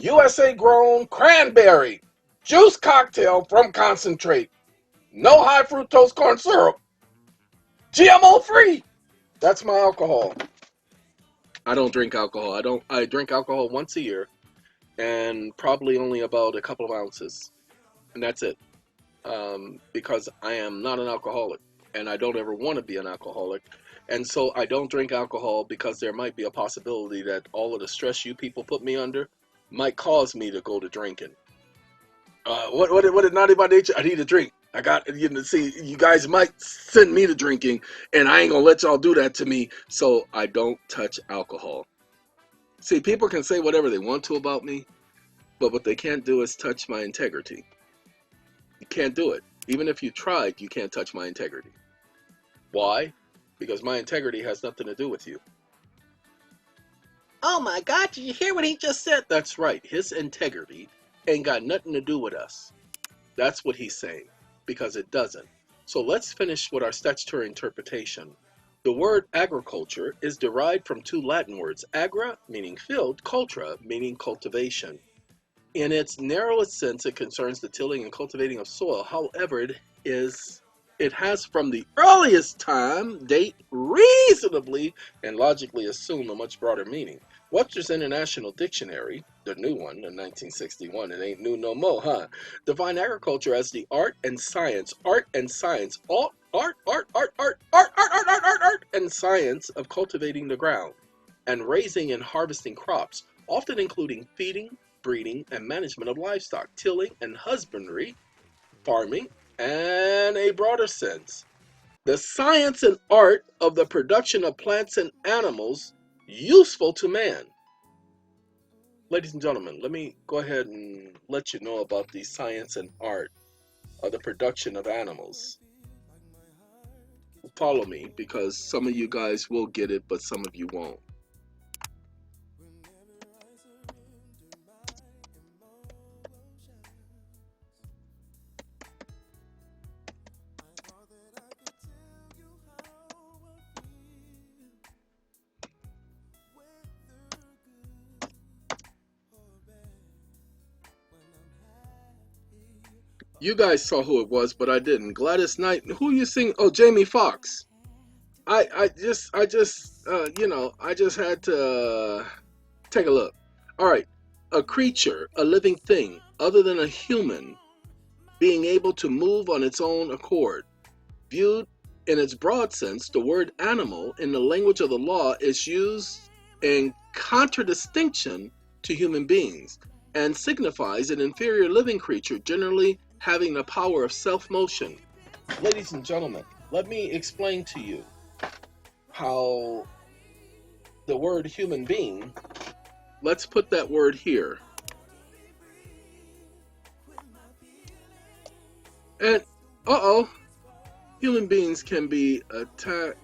USA grown cranberry juice cocktail from concentrate. No high fructose corn syrup. GMO free. That's my alcohol. I don't drink alcohol. I drink alcohol once a year and probably only about a couple of ounces. And that's it. Because I am not an alcoholic and I don't ever want to be an alcoholic. And so I don't drink alcohol because there might be a possibility that all of the stress you people put me under might cause me to go to drinking. What did Naughty by Nature? I need a drink. I got, see, you guys might send me to drinking and I ain't gonna let y'all do that to me. So I don't touch alcohol. See, people can say whatever they want to about me, but what they can't do is touch my integrity. You can't do it. Even if you tried, you can't touch my integrity. Why? Because my integrity has nothing to do with you. Oh my God, did you hear what he just said? That's right. His integrity ain't got nothing to do with us. That's what he's saying, because it doesn't. So let's finish with our statutory interpretation. The word agriculture is derived from two Latin words, agra, meaning field, cultura, meaning cultivation. In its narrowest sense, it concerns the tilling and cultivating of soil. However, it has from the earliest time date reasonably and logically assumed a much broader meaning. Webster's International Dictionary, the new one in 1961, it ain't new no more, huh? Define agriculture as the art and science, and science of cultivating the ground and raising and harvesting crops, often including feeding, breeding, and management of livestock, tilling and husbandry, farming, and a broader sense, the science and art of the production of plants and animals useful to man. Ladies and gentlemen, let me go ahead and let you know about the science and art of the production of animals. Follow me, because some of you guys will get it, but some of you won't. You guys saw who it was, but I didn't. Gladys Knight. Who you sing? Oh, Jamie Foxx. I just had to take a look. All right, a creature, a living thing, other than a human, being able to move on its own accord. Viewed in its broad sense, the word animal in the language of the law is used in contradistinction to human beings and signifies an inferior living creature generally having the power of self-motion. Ladies and gentlemen, let me explain to you how the word human being, let's put that word here. And, human beings can be attacked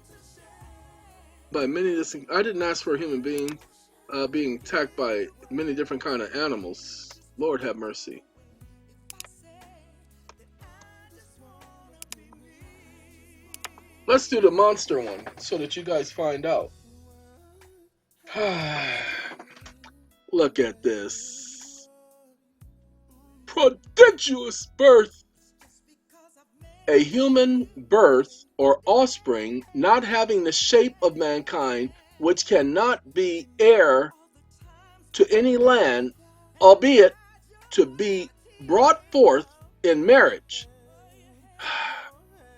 by many different. I didn't ask for a human being being attacked by many different kind of animals. Lord have mercy. Let's do the monster one so that you guys find out. Look at this. Prodigious birth. A human birth or offspring not having the shape of mankind, which cannot be heir to any land, albeit to be brought forth in marriage.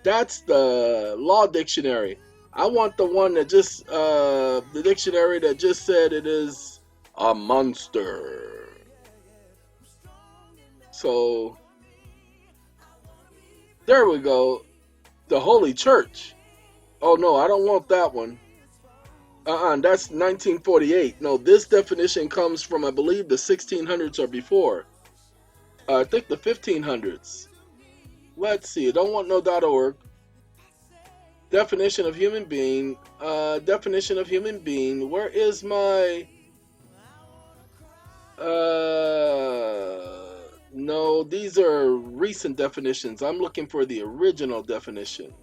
That's the law dictionary. I want the one that just, the dictionary that just said it is a monster. So, there we go. The Holy Church. Oh no, I don't want that one. That's 1948. No, this definition comes from, I believe, the 1600s or before. I think the 1500s. Let's see. I don't want no .org. Definition of human being. Definition of human being. Where is my... No, these are recent definitions. I'm looking for the original definition.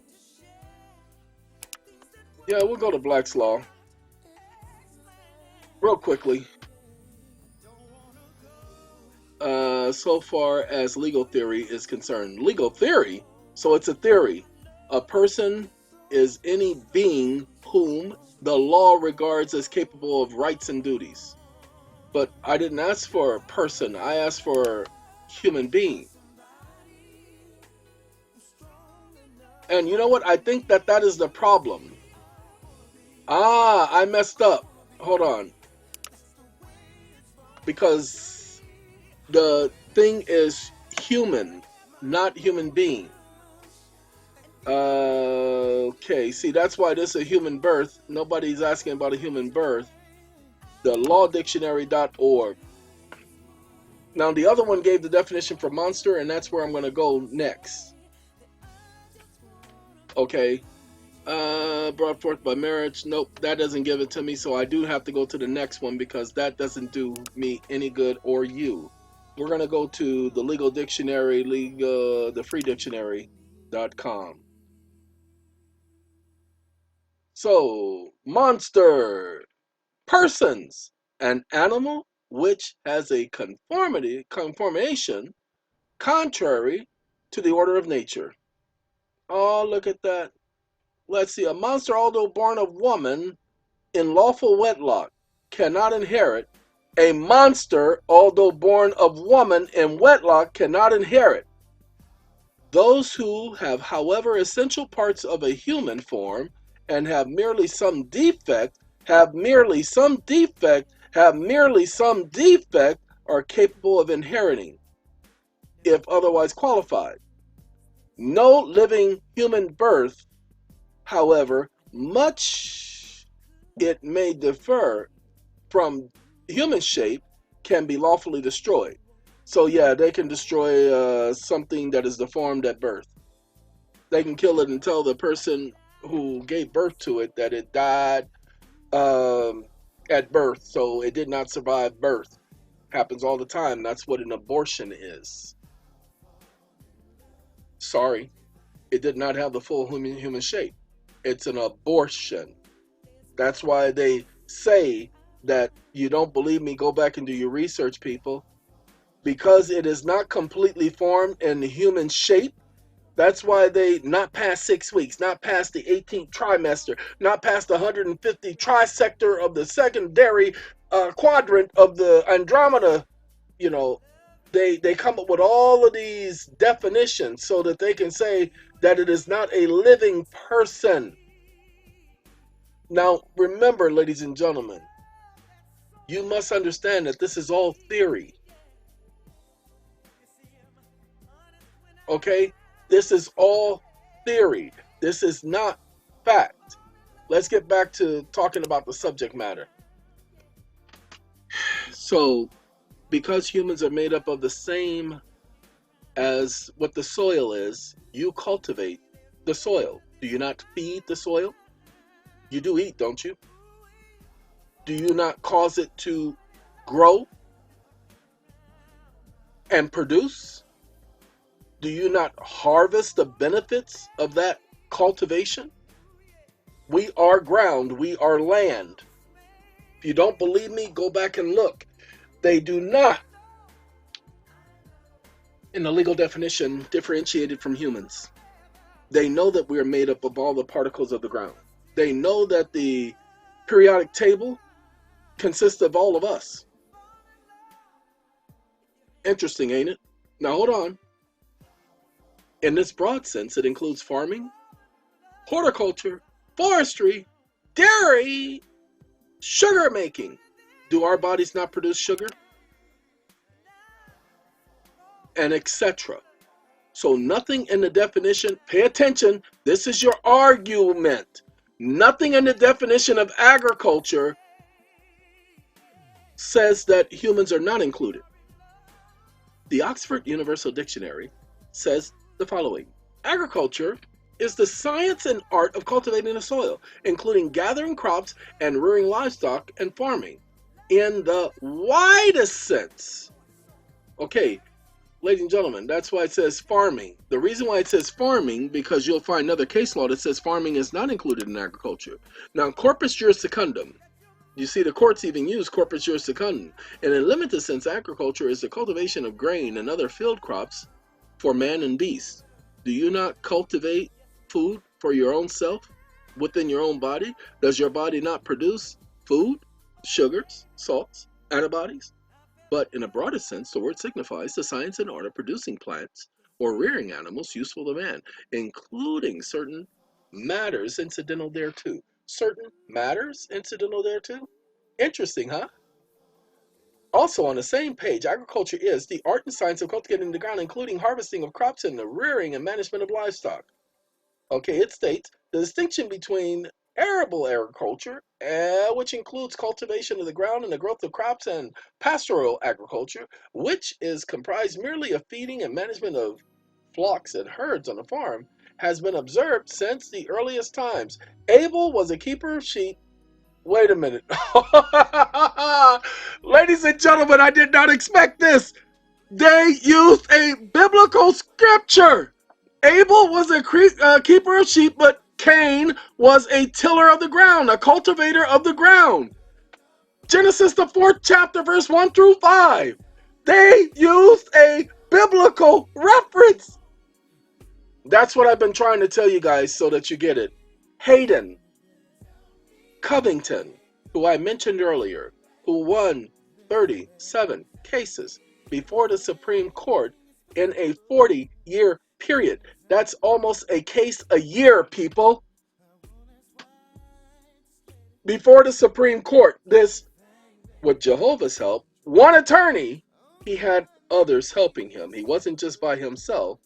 Yeah, we'll go to Black's Law. Real quickly. So far as legal theory is concerned. Legal theory? So it's a theory. A person is any being whom the law regards as capable of rights and duties. But I didn't ask for a person. I asked for human being. And you know what? I think that is the problem. I messed up. Hold on. Because the thing is human, not human being. Okay, see, that's why this is a human birth. Nobody's asking about a human birth. The lawdictionary.org. Now, the other one gave the definition for monster, and that's where I'm going to go next. Okay. Brought forth by marriage. Nope, that doesn't give it to me, so I do have to go to the next one because that doesn't do me any good or you. We're going to go to the legal dictionary, the freedictionary.com. So, monster. Persons. An animal which has a conformation contrary to the order of nature. Oh, look at that. Let's see. A monster, although born of woman in lawful wedlock, cannot inherit. A monster, although born of woman in wedlock, cannot inherit. Those who have, however, essential parts of a human form and have merely some defect, are capable of inheriting, if otherwise qualified. No living human birth, however, much it may differ from human shape, can be lawfully destroyed. So yeah, they can destroy something that is deformed at birth. They can kill it and tell the person who gave birth to it that it died at birth, so it did not survive birth. Happens all the time. That's what an abortion is. Sorry, it did not have the full human shape. It's an abortion. That's why they say that you don't believe me, go back and do your research, people. Because it is not completely formed in the human shape, That's why they not past 6 weeks, not past the 18th trimester, not past the 150 trisector of the secondary quadrant of the Andromeda. You know, they come up with all of these definitions so that they can say that it is not a living person. Now, remember, ladies and gentlemen, you must understand that this is all theory. Okay? This is all theory. This is not fact. Let's get back to talking about the subject matter. So, because humans are made up of the same as what the soil is, you cultivate the soil. Do you not feed the soil? You do eat, don't you? Do you not cause it to grow and produce? Do you not harvest the benefits of that cultivation? We are ground. We are land. If you don't believe me, go back and look. They do not, in the legal definition, differentiated from humans. They know that we are made up of all the particles of the ground. They know that the periodic table consists of all of us. Interesting, ain't it? Now, hold on. In this broad sense, it includes farming, horticulture, forestry, dairy, sugar making. Do our bodies not produce sugar? And etc. So nothing in the definition, pay attention, this is your argument. Nothing in the definition of agriculture says that humans are not included. The Oxford Universal Dictionary says the following: agriculture is the science and art of cultivating the soil, including gathering crops and rearing livestock and farming. In the widest sense. Okay, ladies and gentlemen, that's why it says farming. The reason why it says farming, because you'll find another case law that says farming is not included in agriculture. Now, corpus juris secundum, you see the courts even use corpus juris secundum. And in a limited sense, agriculture is the cultivation of grain and other field crops for man and beast. Do you not cultivate food for your own self within your own body? Does your body not produce food, sugars, salts, antibodies? But in a broader sense, the word signifies the science and art of producing plants or rearing animals useful to man, including certain matters incidental thereto. Certain matters incidental thereto? Interesting, huh? Also on the same page, agriculture is the art and science of cultivating the ground, including harvesting of crops and the rearing and management of livestock. Okay, it states the distinction between arable agriculture, which includes cultivation of the ground and the growth of crops, and pastoral agriculture, which is comprised merely of feeding and management of flocks and herds on a farm, has been observed since the earliest times. Abel was a keeper of sheep. Wait a minute. Ladies and gentlemen, I did not expect this. They used a biblical scripture. Abel was a keeper of sheep, but Cain was a tiller of the ground, a cultivator of the ground. Genesis, the 4th chapter, verse 1 through 5. They used a biblical reference. That's what I've been trying to tell you guys so that you get it. Hayden Covington, who I mentioned earlier, who won 37 cases before the Supreme Court in a 40-year period. That's almost a case a year, people. Before the Supreme Court, this, with Jehovah's help, one attorney, he had others helping him. He wasn't just by himself.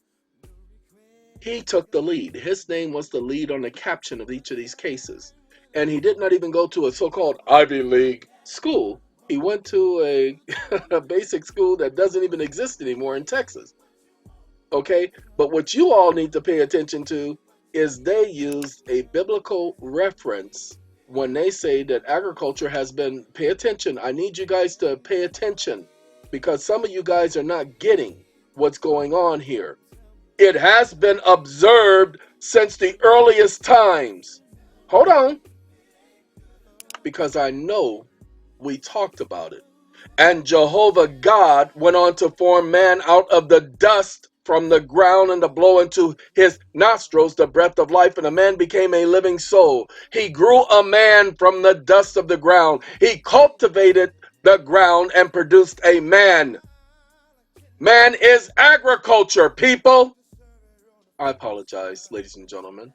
He took the lead. His name was the lead on the caption of each of these cases. And he did not even go to a so-called Ivy League school. He went to a basic school that doesn't even exist anymore in Texas. Okay? But what you all need to pay attention to is they used a biblical reference when they say that agriculture has been, pay attention. I need you guys to pay attention because some of you guys are not getting what's going on here. It has been observed since the earliest times. Hold on. Because I know we talked about it. And Jehovah God went on to form man out of the dust from the ground and to blow into his nostrils the breath of life, and a man became a living soul. He grew a man from the dust of the ground. He cultivated the ground and produced a man. Man is agriculture, people. I apologize, ladies and gentlemen,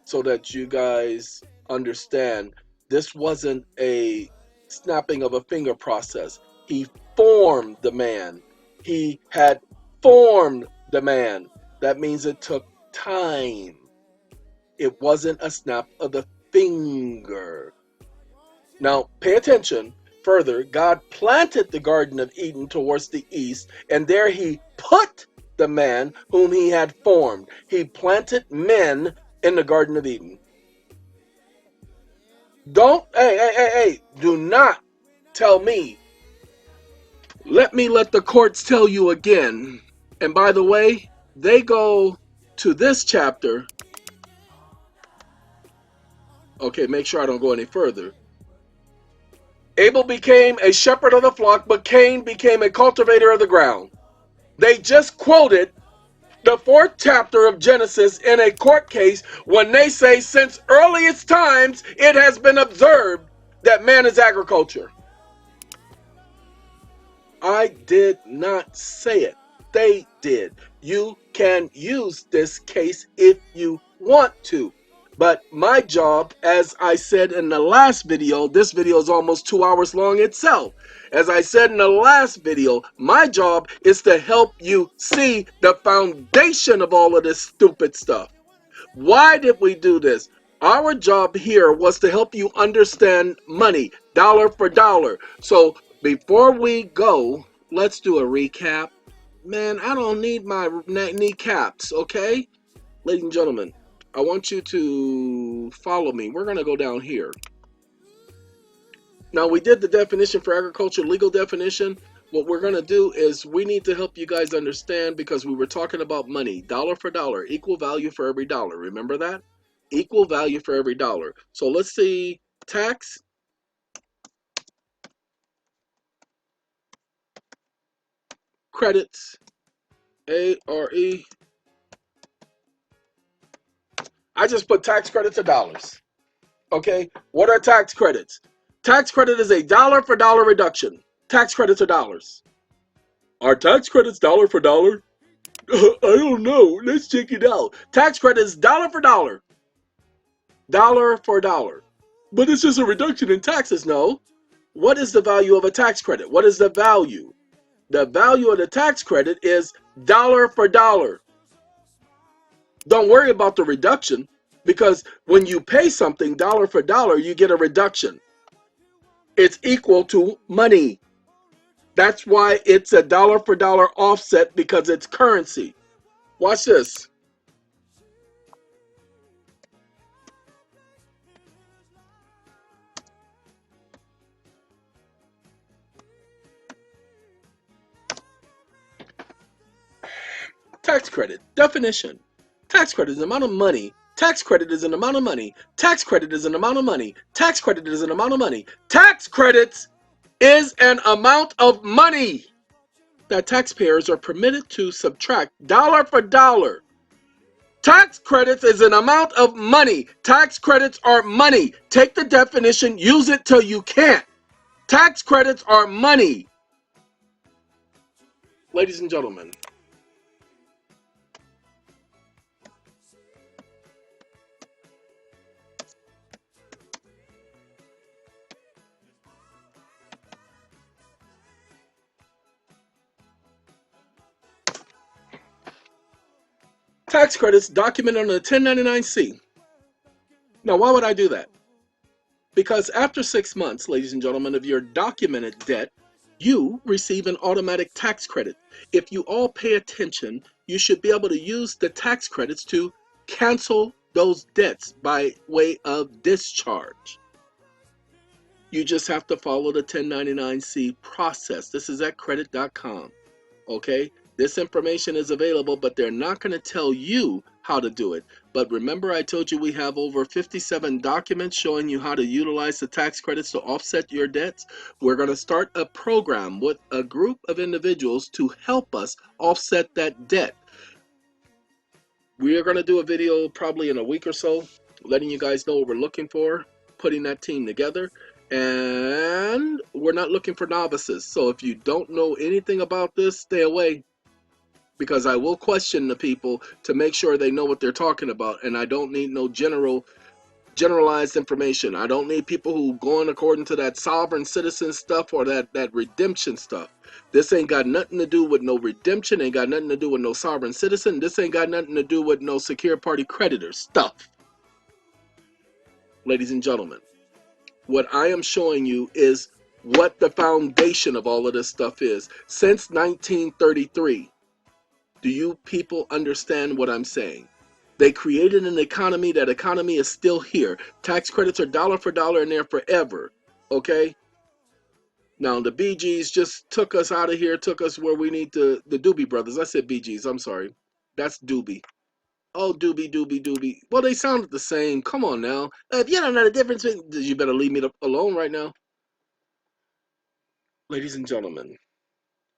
so that you guys understand this wasn't a snapping of a finger process. He formed the man. He had formed the man. That means it took time. It wasn't a snap of the finger. Now, pay attention. Further, God planted the Garden of Eden towards the east, and there he put the man whom he had formed. He planted men in the Garden of Eden. Do not tell me. Let the courts tell you again. And by the way, they go to this chapter. Okay, make sure I don't go any further. Abel became a shepherd of the flock, but Cain became a cultivator of the ground. They just quoted the 4th chapter of Genesis in a court case when they say since earliest times it has been observed that man is agriculture. I did not say it. They did. You can use this case if you want to. But my job, as I said in the last video, this video is almost 2 hours long itself. As I said in the last video, my job is to help you see the foundation of all of this stupid stuff. Why did we do this? Our job here was to help you understand money, dollar for dollar. So before we go, let's do a recap. Man, I don't need my kneecaps, okay? Ladies and gentlemen, I want you to follow me. We're going to go down here. Now, we did the definition for agriculture, legal definition. What we're going to do is we need to help you guys understand, because we were talking about money, dollar for dollar, equal value for every dollar. Remember that? Equal value for every dollar. So let's see, tax. Credits. A-R-E. I just put tax credits of dollars. Okay, what are tax credits? Tax credit is a dollar for dollar reduction. Tax credits are dollars. Are tax credits dollar for dollar? I don't know. Let's check it out. Tax credit is dollar for dollar. Dollar for dollar. But it's just a reduction in taxes. No. What is the value of a tax credit? What is the value? The value of the tax credit is dollar for dollar. Don't worry about the reduction, because when you pay something dollar for dollar, you get a reduction. It's equal to money. That's why it's a dollar for dollar offset, because it's currency. Watch this. Tax credit definition. Tax credit is an amount of money. Tax credit is an amount of money. Tax credit is an amount of money. Tax credit is an amount of money. Tax credits is an amount of money that taxpayers are permitted to subtract dollar for dollar. Tax credits is an amount of money. Tax credits are money. Take the definition, use it till you can't. Tax credits are money. Ladies and gentlemen, tax credits documented on the 1099-C. Now, why would I do that? Because after 6 months, ladies and gentlemen, of your documented debt, you receive an automatic tax credit. If you all pay attention, you should be able to use the tax credits to cancel those debts by way of discharge. You just have to follow the 1099-C process. This is at credit.com. Okay? This information is available, but they're not going to tell you how to do it. But remember, I told you we have over 57 documents showing you how to utilize the tax credits to offset your debts. We're going to start a program with a group of individuals to help us offset that debt. We are going to do a video probably in a week or so, letting you guys know what we're looking for, putting that team together. And we're not looking for novices. So if you don't know anything about this, stay away. Because I will question the people to make sure they know what they're talking about. And I don't need no generalized information. I don't need people who going according to that sovereign citizen stuff or that redemption stuff. This ain't got nothing to do with no redemption, ain't got nothing to do with no sovereign citizen. This ain't got nothing to do with no secure party creditor stuff. Ladies and gentlemen, what I am showing you is what the foundation of all of this stuff is. Since 1933, do you people understand what I'm saying? They created an economy. That economy is still here. Tax credits are dollar for dollar and there forever. Okay? Now, the BGs just took us out of here, took us where we need to. The Doobie Brothers. I said BGs. I'm sorry. That's Doobie. Oh, Doobie, Doobie, Doobie. Well, they sounded the same. Come on now. If you don't know the difference, you better leave me alone right now. Ladies and gentlemen,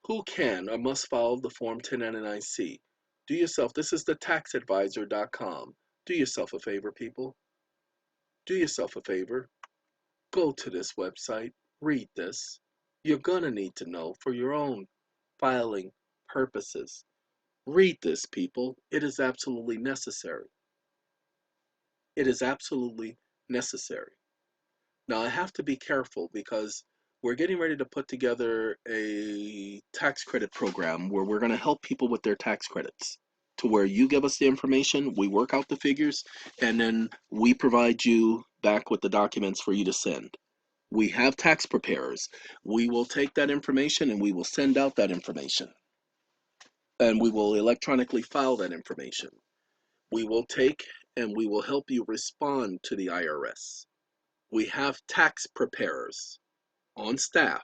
who can or must file the Form 1099-C? Do yourself, this is the taxadvisor.com. Do yourself a favor, people. Do yourself a favor. Go to this website. Read this. You're going to need to know for your own filing purposes. Read this, people. It is absolutely necessary. It is absolutely necessary. Now, I have to be careful because we're getting ready to put together a tax credit program where we're going to help people with their tax credits, to where you give us the information, we work out the figures, and then we provide you back with the documents for you to send. We have tax preparers. We will take that information and we will send out that information. And we will electronically file that information. We will take and we will help you respond to the IRS. We have tax preparers on staff.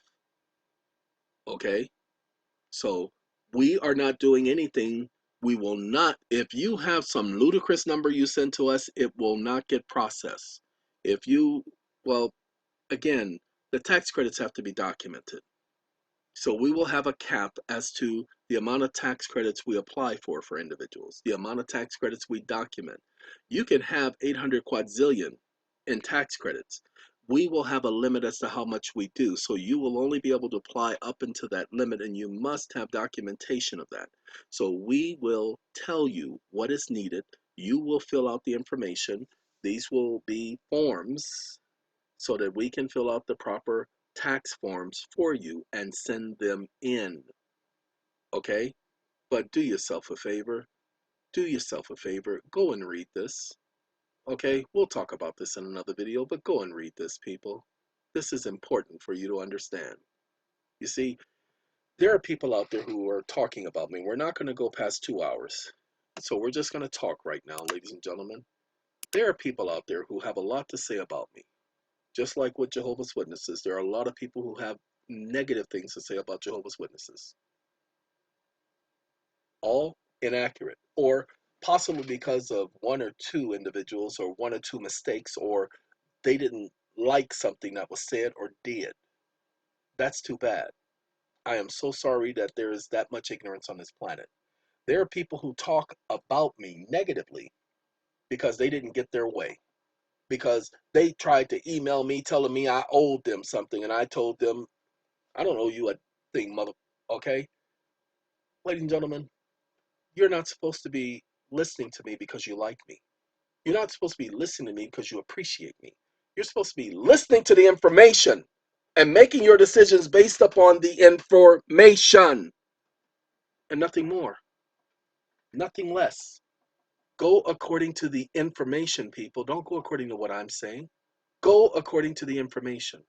Okay? So we are not doing anything. We will not, if you have some ludicrous number you send to us, it will not get processed. If you, well, again, the tax credits have to be documented. So we will have a cap as to the amount of tax credits we apply for individuals, the amount of tax credits we document. You can have 800 quadzillion in tax credits. We will have a limit as to how much we do. So you will only be able to apply up into that limit, and you must have documentation of that. So we will tell you what is needed. You will fill out the information. These will be forms so that we can fill out the proper tax forms for you and send them in. Okay? But do yourself a favor. Do yourself a favor. Go and read this. Okay? We'll talk about this in another video, but go and read this, people. This is important for you to understand. You see, there are people out there who are talking about me. We're not going to go past 2 hours. So we're just going to talk right now, ladies and gentlemen. There are people out there who have a lot to say about me. Just like with Jehovah's Witnesses, there are a lot of people who have negative things to say about Jehovah's Witnesses. All inaccurate, or possibly because of one or two individuals or one or two mistakes, or they didn't like something that was said or did. That's too bad. I am so sorry that there is that much ignorance on this planet. There are people who talk about me negatively because they didn't get their way. Because they tried to email me telling me I owed them something, and I told them, I don't owe you a thing, mother. Okay? Ladies and gentlemen, you're not supposed to be listening to me because you like me. You're not supposed to be listening to me because you appreciate me. You're supposed to be listening to the information and making your decisions based upon the information and nothing more, nothing less. Go according to the information, people. Don't go according to what I'm saying. Go according to the information.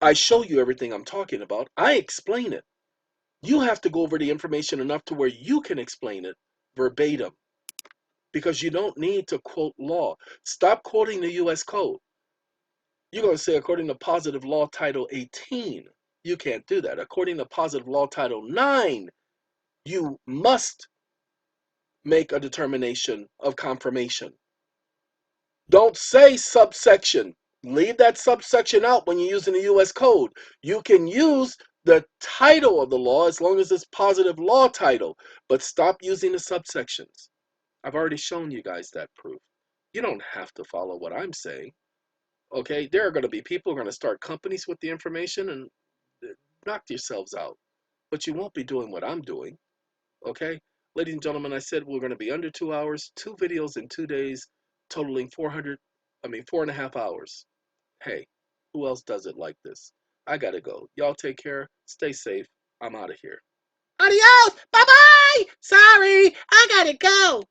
I show you everything I'm talking about. I explain it. You have to go over the information enough to where you can explain it verbatim, because you don't need to quote law. Stop quoting the U.S. Code. You're going to say, according to Positive Law Title 18, you can't do that. According to Positive Law Title 9, you must make a determination of confirmation. Don't say subsection. Leave that subsection out when you're using the U.S. Code. You can use the title of the law as long as it's positive law title, but stop using the subsections. I've already shown you guys that proof. You don't have to follow what I'm saying. Okay, there are going to be people who are going to start companies with the information and knock yourselves out, but you won't be doing what I'm doing. Okay, ladies and gentlemen, I said we're going to be under 2 hours, 2 videos in 2 days, totaling 4.5 hours. Hey, who else does it like this? I gotta go. Y'all take care. Stay safe. I'm out of here. Adios. Bye bye. Sorry, I gotta go.